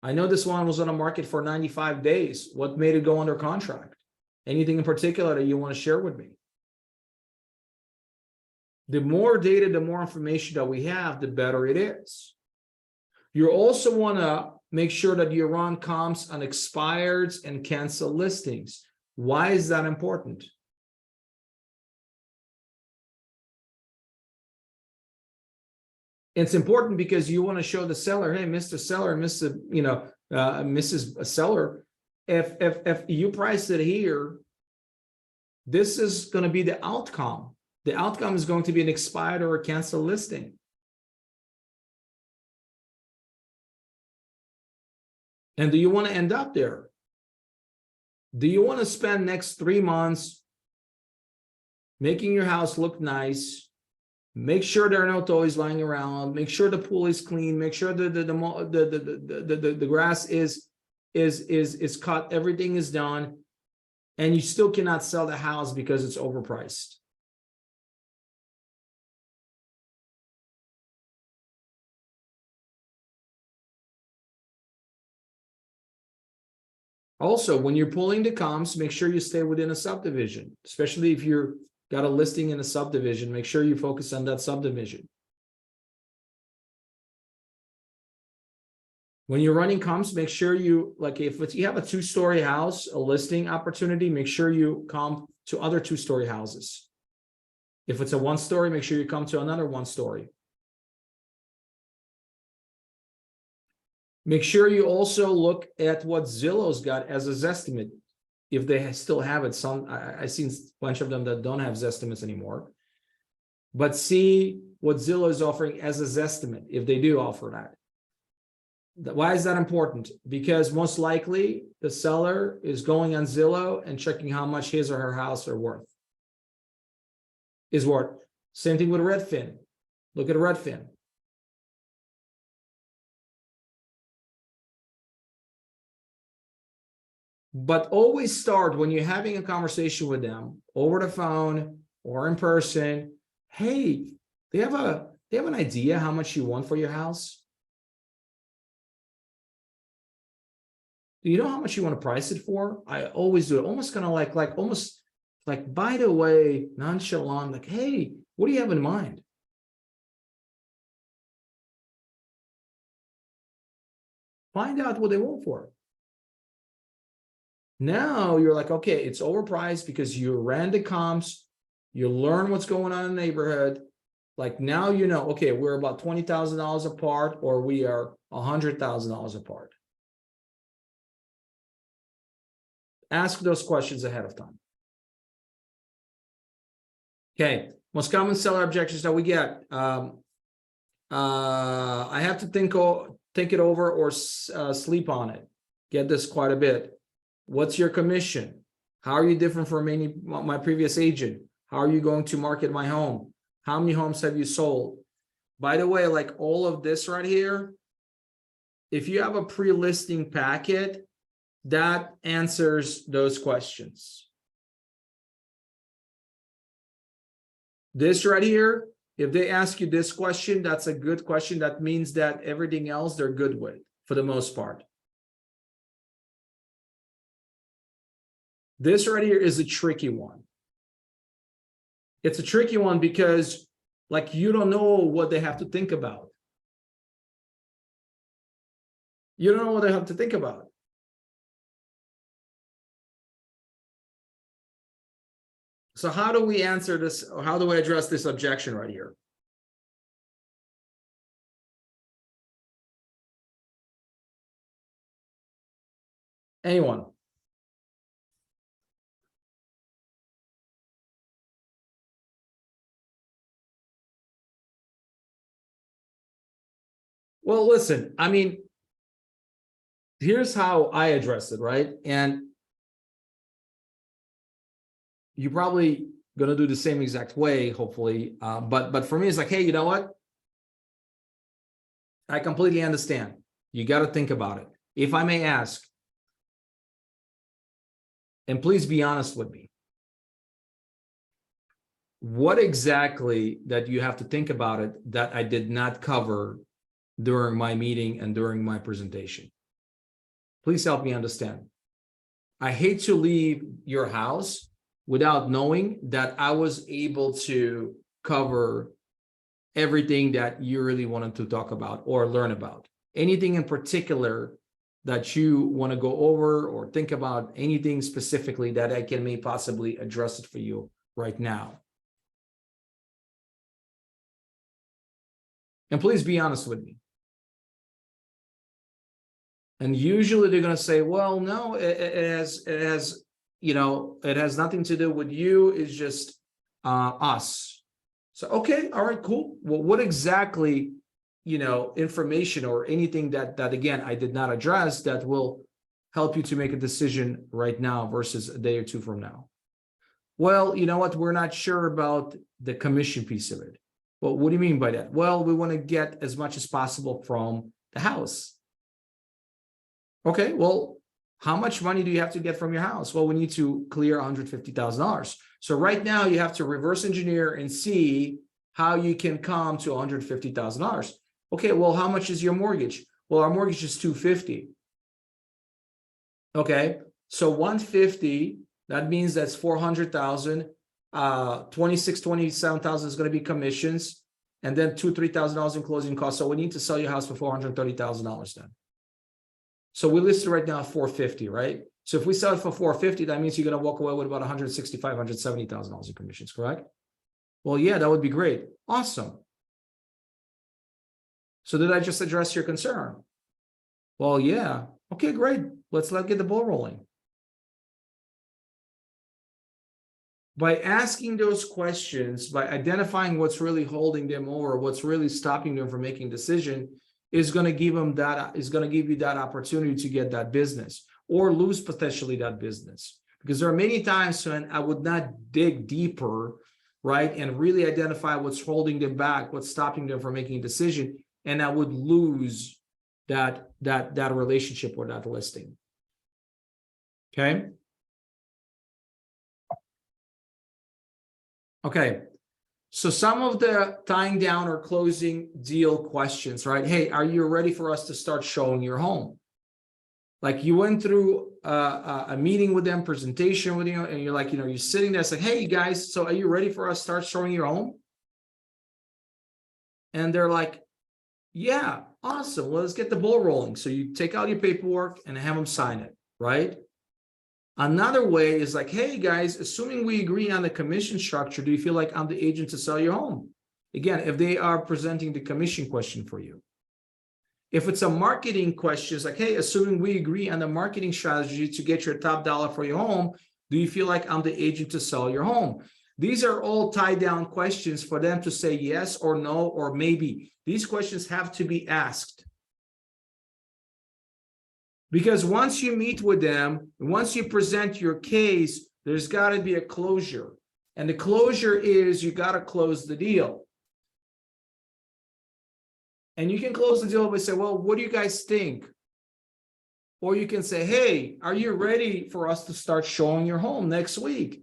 I know this one was on the market for 95 days. What made it go under contract? Anything in particular that you want to share with me? The more data, the more information that we have, the better it is. You also want to make sure that you run comps on expireds and cancel listings. Why is that important? It's important because you want to show the seller, hey, Mr. Seller, Mr. Mrs. Seller, if you price it here, this is going to be the outcome. The outcome is going to be an expired or a canceled listing. And do you want to end up there? Do you want to spend next 3 months making your house look nice? Make sure there are no toys lying around. Make sure the pool is clean. Make sure the grass is cut. Everything is done, and you still cannot sell the house because it's overpriced. Also, when you're pulling the comps, make sure you stay within a subdivision, especially if you're got a listing in a subdivision. Make sure you focus on that subdivision. When you're running comps, make sure you, like if you have a 2-story house, a listing opportunity, make sure you comp to other 2-story houses. If it's a 1-story, make sure you come to another 1-story. Make sure you also look at what Zillow's got as a Zestimate. If they still have it, I've seen a bunch of them that don't have Zestimates anymore. But see what Zillow is offering as a Zestimate, if they do offer that. Why is that important? Because most likely the seller is going on Zillow and checking how much his or her house is worth. Same thing with Redfin. Look at Redfin. But always start when you're having a conversation with them over the phone or in person. Hey, they have an idea how much you want for your house? Do you know how much you want to price it for? I always do it, almost kind of like, by the way, nonchalant, like, hey, what do you have in mind? Find out what they want for it. Now you're like, okay, it's overpriced because you ran the comps, you learn what's going on in the neighborhood. Like now you know, okay, we're about $20,000 apart or we are $100,000 apart. Ask those questions ahead of time. Okay, most common seller objections that we get. I have to think it over or sleep on it. Get this quite a bit. What's your commission? How are you different from my previous agent? How are you going to market my home? How many homes have you sold? By the way, like all of this right here, if you have a pre-listing packet, that answers those questions. This right here, if they ask you this question, that's a good question. That means that everything else they're good with for the most part. This right here is a tricky one. It's a tricky one because like you don't know what they have to think about. You don't know what they have to think about. So how do we answer this? Or how do we address this objection right here? Anyone? Well, listen, I mean, here's how I address it, right? And you're probably gonna do the same exact way, hopefully. But for me, it's like, hey, you know what? I completely understand. You got to think about it. If I may ask, and please be honest with me, what exactly that you have to think about it that I did not cover during my meeting and during my presentation? Please help me understand. I hate to leave your house without knowing that I was able to cover everything that you really wanted to talk about or learn about. Anything in particular that you want to go over or think about, anything specifically that I can may possibly address it for you right now. And please be honest with me. And usually they're going to say, well, no, it has, you know, it has nothing to do with you. It's just us. So, okay, all right, cool. Well, what exactly, you know, information or anything that again, I did not address that will help you to make a decision right now versus a day or two from now? Well, you know what? We're not sure about the commission piece of it. Well, what do you mean by that? Well, we want to get as much as possible from the house. Okay, well, how much money do you have to get from your house? Well, we need to clear $150,000. So right now you have to reverse engineer and see how you can come to $150,000. Okay, well, how much is your mortgage? Well, our mortgage is $250,000. Okay, so $150,000, that means that's $400,000. $27,000 is going to be commissions, and then $3,000 in closing costs. So we need to sell your house for $430,000 then. So we listed right now at $450,000, right? So if we sell it for $450,000, that means you're going to walk away with about $165,000, $170,000 in commissions, correct? Well, yeah, that would be great. Awesome. So did I just address your concern? Well, yeah. Okay, great. Let's get the ball rolling. By asking those questions, by identifying what's really holding them over, what's really stopping them from making a decision, is going to give them that, is going to give you that opportunity to get that business or lose potentially that business. Because there are many times when I would not dig deeper, right, and really identify what's holding them back, what's stopping them from making a decision, and I would lose that relationship or that listing. Okay. Okay. So some of the tying down or closing deal questions, right? Hey, are you ready for us to start showing your home? Like you went through a meeting with them, presentation with you, and you're like, you know, you're sitting there saying, hey, you guys, so are you ready for us to start showing your home? And they're like, yeah, awesome. Well, let's get the ball rolling. So you take out your paperwork and have them sign it, right? Another way is like, hey guys, assuming we agree on the commission structure, do you feel like I'm the agent to sell your home? Again, if they are presenting the commission question for you. If it's a marketing question, it's like, hey, assuming we agree on the marketing strategy to get your top dollar for your home, do you feel like I'm the agent to sell your home? These are all tie down questions for them to say yes or no or maybe. These questions have to be asked. Because once you meet with them, once you present your case, there's got to be a closure. And the closure is you got to close the deal. And you can close the deal by saying, well, what do you guys think? Or you can say, hey, are you ready for us to start showing your home next week?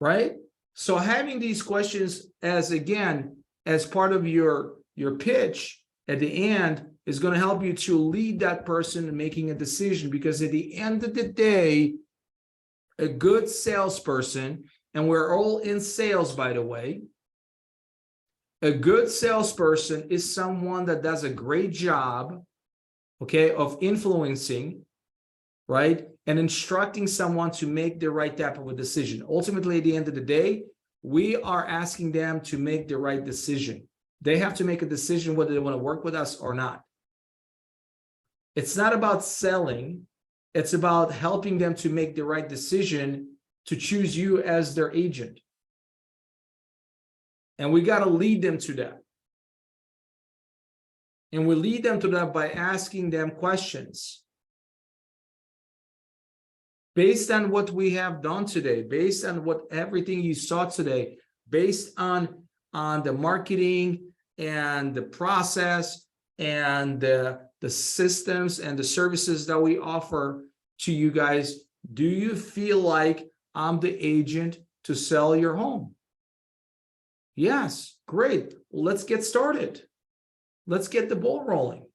Right? So having these questions as part of your pitch at the end is going to help you to lead that person in making a decision, because at the end of the day, a good salesperson, and we're all in sales, by the way, a good salesperson is someone that does a great job, okay, of influencing, right, and instructing someone to make the right type of a decision. Ultimately, at the end of the day, we are asking them to make the right decision. They have to make a decision whether they want to work with us or not. It's not about selling. It's about helping them to make the right decision to choose you as their agent. And we got to lead them to that. And we lead them to that by asking them questions. Based on what we have done today, based on what everything you saw today, based on the marketing and the process and the systems and the services that we offer to you guys, do you feel like I'm the agent to sell your home? Yes, great. Well, let's get started. Let's get the ball rolling.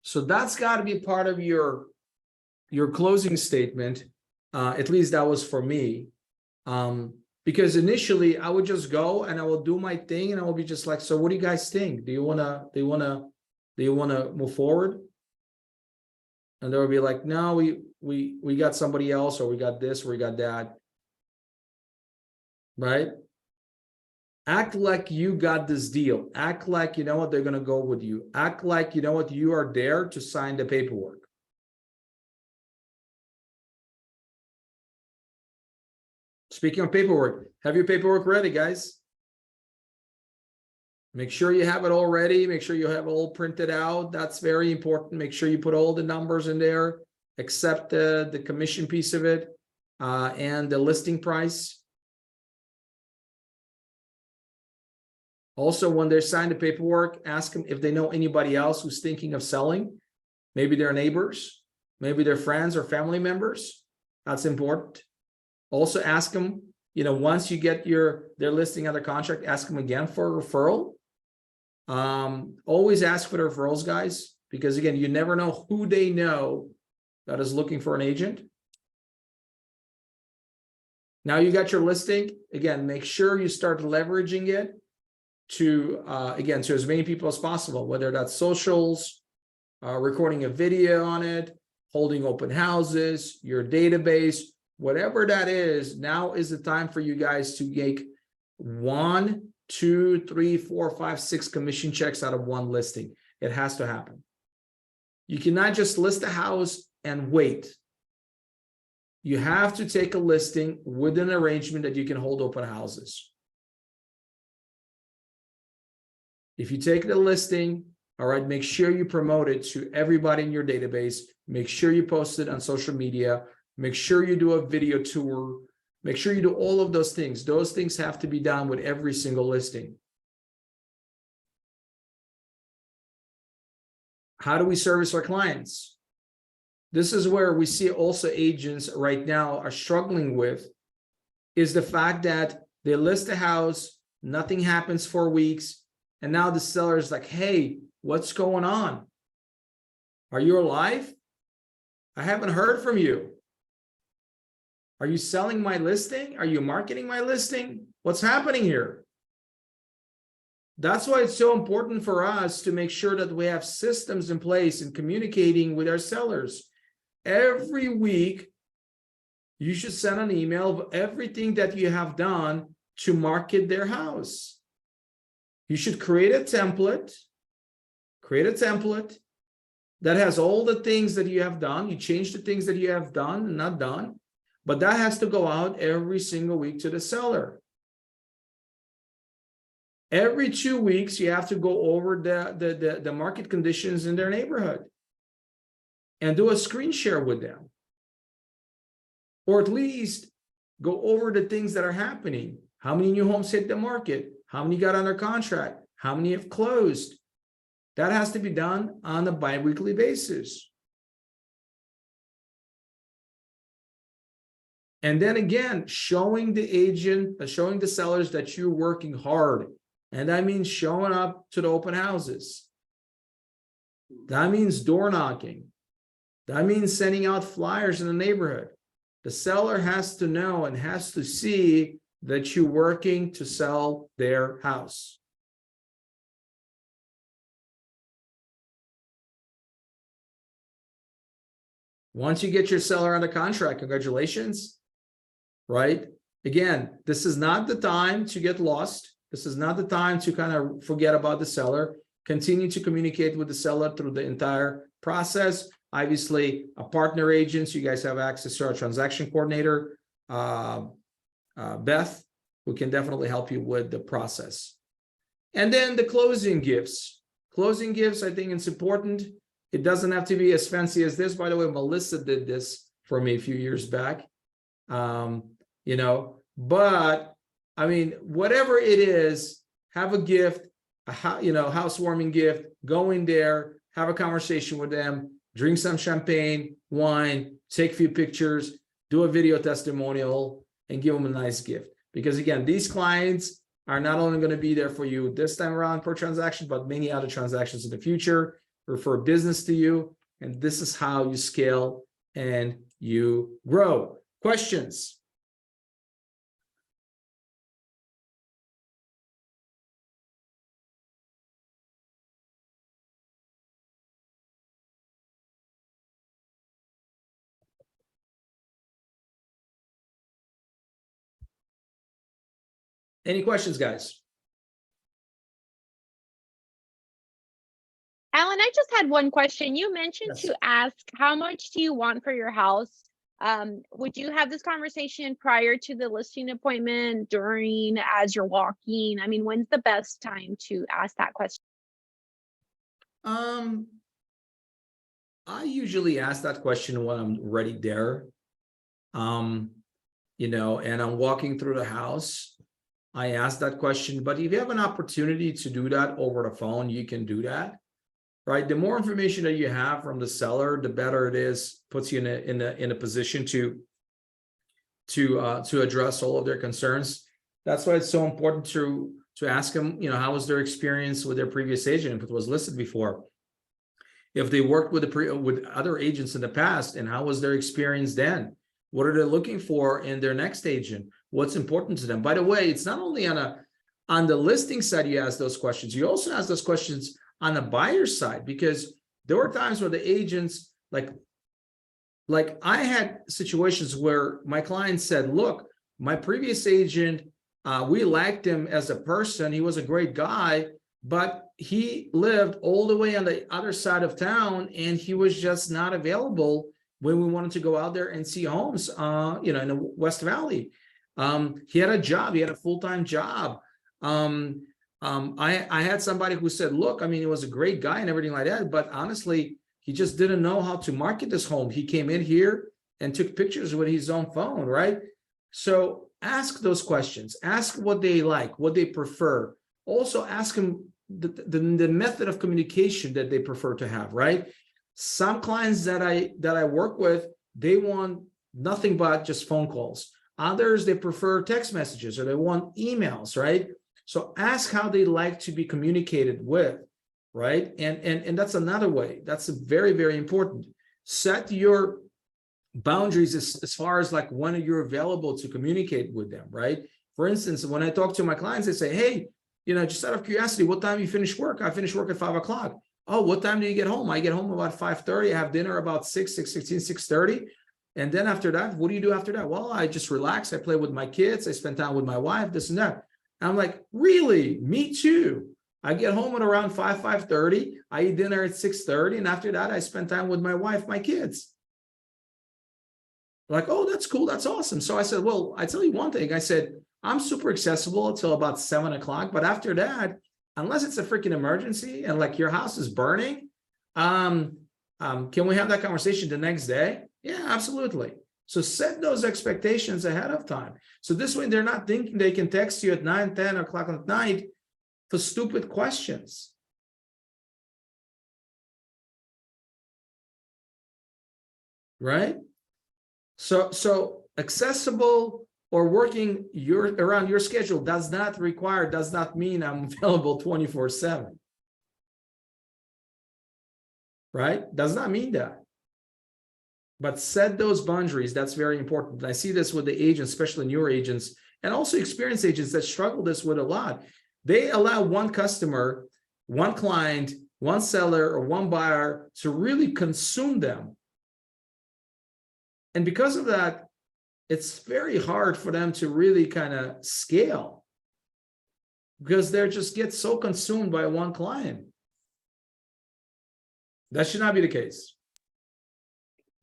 So that's got to be part of your closing statement. At least that was for me. Because initially I would just go and I will do my thing and I will be just like, so what do you guys think? Do you wanna move forward? And they'll be like, no, we got somebody else, or we got this, or we got that. Right? Act like you got this deal. Act like you know what, they're gonna go with you. Act like you know what, you are there to sign the paperwork. Speaking of paperwork, have your paperwork ready, guys. Make sure you have it all ready. Make sure you have it all printed out. That's very important. Make sure you put all the numbers in there, except the commission piece of it, and the listing price. Also, when they sign the paperwork, ask them if they know anybody else who's thinking of selling. Maybe their neighbors, maybe their friends or family members. That's important. Also ask them, once you get their listing under contract, ask them again for a referral. Always ask for the referrals, guys, because again, you never know who they know that is looking for an agent. Now you got your listing. Again, make sure you start leveraging it to as many people as possible, whether that's socials, recording a video on it, holding open houses, your database, whatever that is. Now is the time for you guys to make 1, 2, 3, 4, 5, 6 commission checks out of one listing. It has to happen. You cannot just list a house and wait. You have to take a listing with an arrangement that you can hold open houses. If you take the listing, all right, make sure you promote it to everybody in your database. Make sure you post it on social media. Make sure you do a video tour. Make sure you do all of those things. Those things have to be done with every single listing. How do we service our clients? This is where we see also agents right now are struggling with, is the fact that they list a house, nothing happens for weeks, and now the seller is like, hey, what's going on? Are you alive? I haven't heard from you. Are you selling my listing? Are you marketing my listing? What's happening here? That's why it's so important for us to make sure that we have systems in place in communicating with our sellers. Every week, you should send an email of everything that you have done to market their house. You should create a template that has all the things that you have done. You change the things that you have done and not done. But that has to go out every single week to the seller. Every 2 weeks, you have to go over the market conditions in their neighborhood and do a screen share with them. Or at least go over the things that are happening. How many new homes hit the market? How many got under contract? How many have closed? That has to be done on a bi-weekly basis. And then again, showing the sellers that you're working hard. And that means showing up to the open houses. That means door knocking. That means sending out flyers in the neighborhood. The seller has to know and has to see that you're working to sell their house. Once you get your seller under contract, congratulations. Right? Again, this is not the time to get lost. This is not the time to kind of forget about the seller. Continue to communicate with the seller through the entire process. Obviously, a partner agent, you guys have access to our transaction coordinator, Beth, who can definitely help you with the process. And then the closing gifts. Closing gifts, I think it's important. It doesn't have to be as fancy as this. By the way, Melissa did this for me a few years back. You know, but I mean, whatever it is, have a gift, housewarming gift, go in there, have a conversation with them, drink some champagne, wine, take a few pictures, do a video testimonial, and give them a nice gift. Because again, these clients are not only going to be there for you this time around per transaction, but many other transactions in the future, refer business to you. And this is how you scale and you grow. Questions? Any questions, guys? Alan, I just had one question. You mentioned Yes. to ask, how much do you want for your house? Would you have this conversation prior to the listing appointment, during, as you're walking? I mean, when's the best time to ask that question? I usually ask that question when I'm already there. And I'm walking through the house. I ask that question, but if you have an opportunity to do that over the phone, you can do that, right? The more information that you have from the seller, the better it is, puts you in a position to address all of their concerns. That's why it's so important to ask them, how was their experience with their previous agent, if it was listed before, if they worked with other agents in the past, and how was their experience then? What are they looking for in their next agent? What's important to them? By the way, it's not only on the listing side you ask those questions, you also ask those questions on the buyer side, because there were times where the agents, like I had situations where my client said, look, my previous agent, we liked him as a person, he was a great guy, but he lived all the way on the other side of town and he was just not available when we wanted to go out there and see homes, in the West Valley. He had a job, he had a full-time job. I had somebody who said, look, I mean, he was a great guy and everything like that, but honestly, he just didn't know how to market this home. He came in here and took pictures with his own phone, right? So ask those questions, ask what they like, what they prefer. Also ask them the method of communication that they prefer to have, right? Some clients that I work with, they want nothing but just phone calls. Others, they prefer text messages or they want emails, right? So ask how they like to be communicated with, right? And that's another way. That's very, very important. Set your boundaries as far as like when you're available to communicate with them, right? For instance, when I talk to my clients, they say, hey, just out of curiosity, what time you finish work? I finish work at 5 o'clock. Oh, what time do you get home? I get home about 5:30. I have dinner about 6:30. And then after that, what do you do after that? Well, I just relax. I play with my kids. I spend time with my wife, this and that. And I'm like, really? Me too. I get home at around 5:30. I eat dinner at 6:30. And after that, I spend time with my wife, my kids. Like, oh, that's cool. That's awesome. So I said, well, I tell you one thing. I said, I'm super accessible until about 7 o'clock. But after that, unless it's a freaking emergency and like your house is burning, can we have that conversation the next day? Yeah, absolutely. So set those expectations ahead of time. So this way they're not thinking they can text you at 9, 10 o'clock at night for stupid questions. Right? So accessible or working around your schedule does not mean I'm available 24/7. Right? Does not mean that. But set those boundaries. That's very important. I see this with the agents, especially newer agents, and also experienced agents that struggle this with a lot. They allow one customer, one client, one seller, or one buyer to really consume them. And because of that, it's very hard for them to really kind of scale because they just get so consumed by one client. That should not be the case.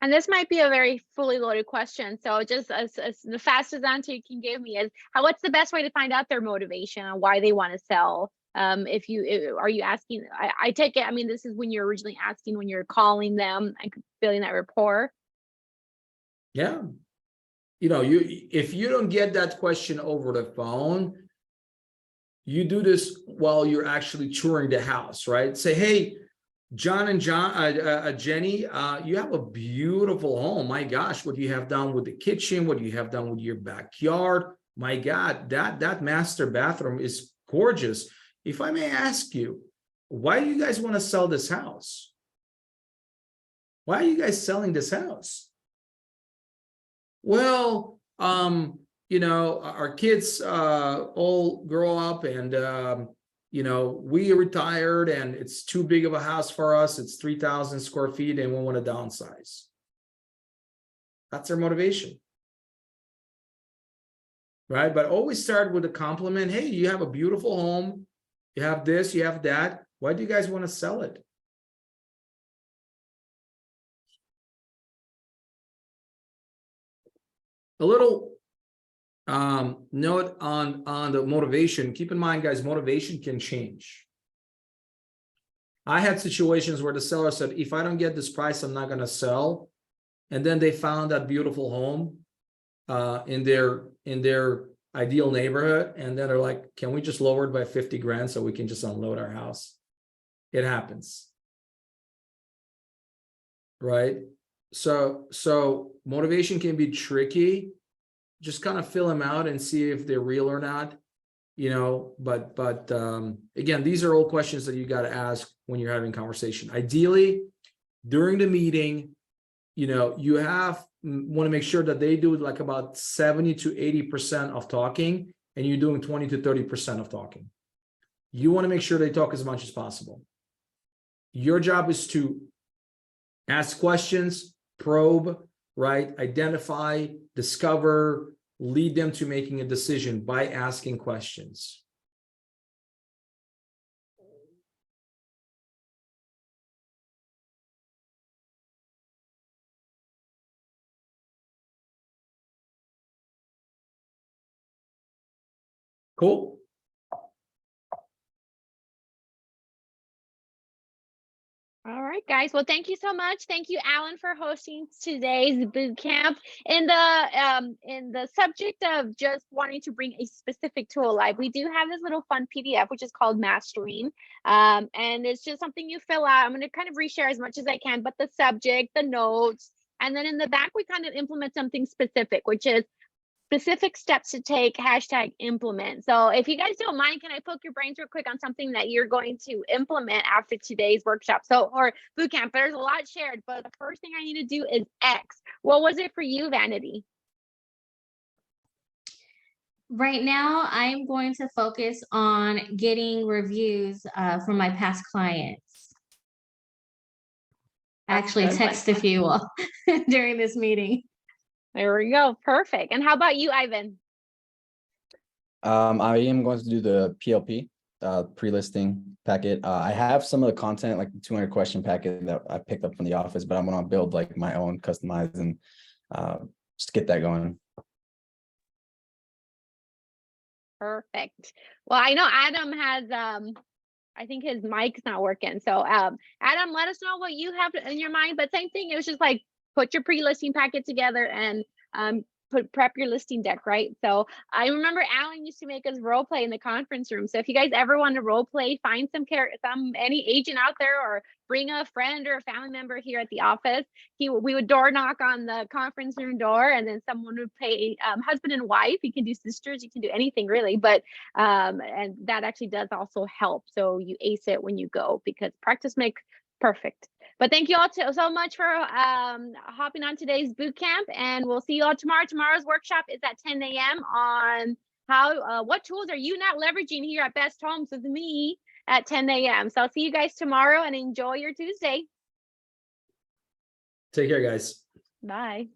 And this might be a very fully loaded question. So just as the fastest answer you can give me is what's the best way to find out their motivation and why they want to sell? Are you asking, I take it, I mean, this is when you're originally asking, when you're calling them and building that rapport. Yeah. You know, if you don't get that question over the phone, you do this while you're actually touring the house, right? Say, hey, John and Jenny, you have a beautiful home. My gosh, what you have done with the kitchen, what you have done with your backyard. My God, that master bathroom is gorgeous. If I may ask you, why do you guys want to sell this house? Why are you guys selling this house? Well, you know, our kids all grow up and you know, we retired and it's too big of a house for us. It's 3,000 square feet and we want to downsize. That's their motivation. Right? But always start with a compliment. Hey, you have a beautiful home. You have this, you have that. Why do you guys want to sell it? A little note on the motivation. Keep in mind, guys, motivation can change. I had situations where the seller said, if I don't get this price, I'm not going to sell. And then they found that beautiful home in their ideal neighborhood. And then they're like, can we just lower it by 50 grand so we can just unload our house? It happens. Right? So motivation can be tricky. Just kind of fill them out and see if they're real or not, you know, but again, these are all questions that you got to ask when you're having conversation. Ideally, during the meeting, you know, you want to make sure that they do like about 70 to 80% of talking and you're doing 20 to 30% of talking. You want to make sure they talk as much as possible. Your job is to ask questions, probe, right? Identify, discover, lead them to making a decision by asking questions. Cool. All right, guys. Well, thank you so much. Thank you, Alan, for hosting today's boot camp. In the subject of just wanting to bring a specific tool alive, we do have this little fun PDF, which is called Mastering. And it's just something you fill out. I'm going to kind of reshare as much as I can, but the subject, the notes, and then in the back, we kind of implement something specific, which is specific steps to take, #implement. So if you guys don't mind, can I poke your brains real quick on something that you're going to implement after today's workshop? So, or boot camp, there's a lot shared, but the first thing I need to do is X. What was it for you, Vanity? Right now, I'm going to focus on getting reviews from my past clients. I actually text a few during this meeting. There we go. Perfect. And how about you, Ivan? I am going to do the PLP, pre-listing packet. I have some of the content, like the 200 question packet that I picked up from the office, but I'm going to build like my own customized and just get that going. Perfect. Well, I know Adam has, I think his mic's not working. So Adam, let us know what you have in your mind, but same thing. It was just like, put your pre-listing packet together and prep your listing deck, right? So I remember Alan used to make us role play in the conference room. So if you guys ever want to role play, find any agent out there or bring a friend or a family member here at the office. We would door knock on the conference room door and then someone would play husband and wife. You can do sisters, you can do anything really, but and that actually does also help. So you ace it when you go because practice makes perfect. But thank you all so much for hopping on today's boot camp, and we'll see you all tomorrow. Tomorrow's workshop is at 10 a.m. on what tools are you not leveraging here at Best Homes with me at 10 a.m. So I'll see you guys tomorrow and enjoy your Tuesday. Take care, guys. Bye.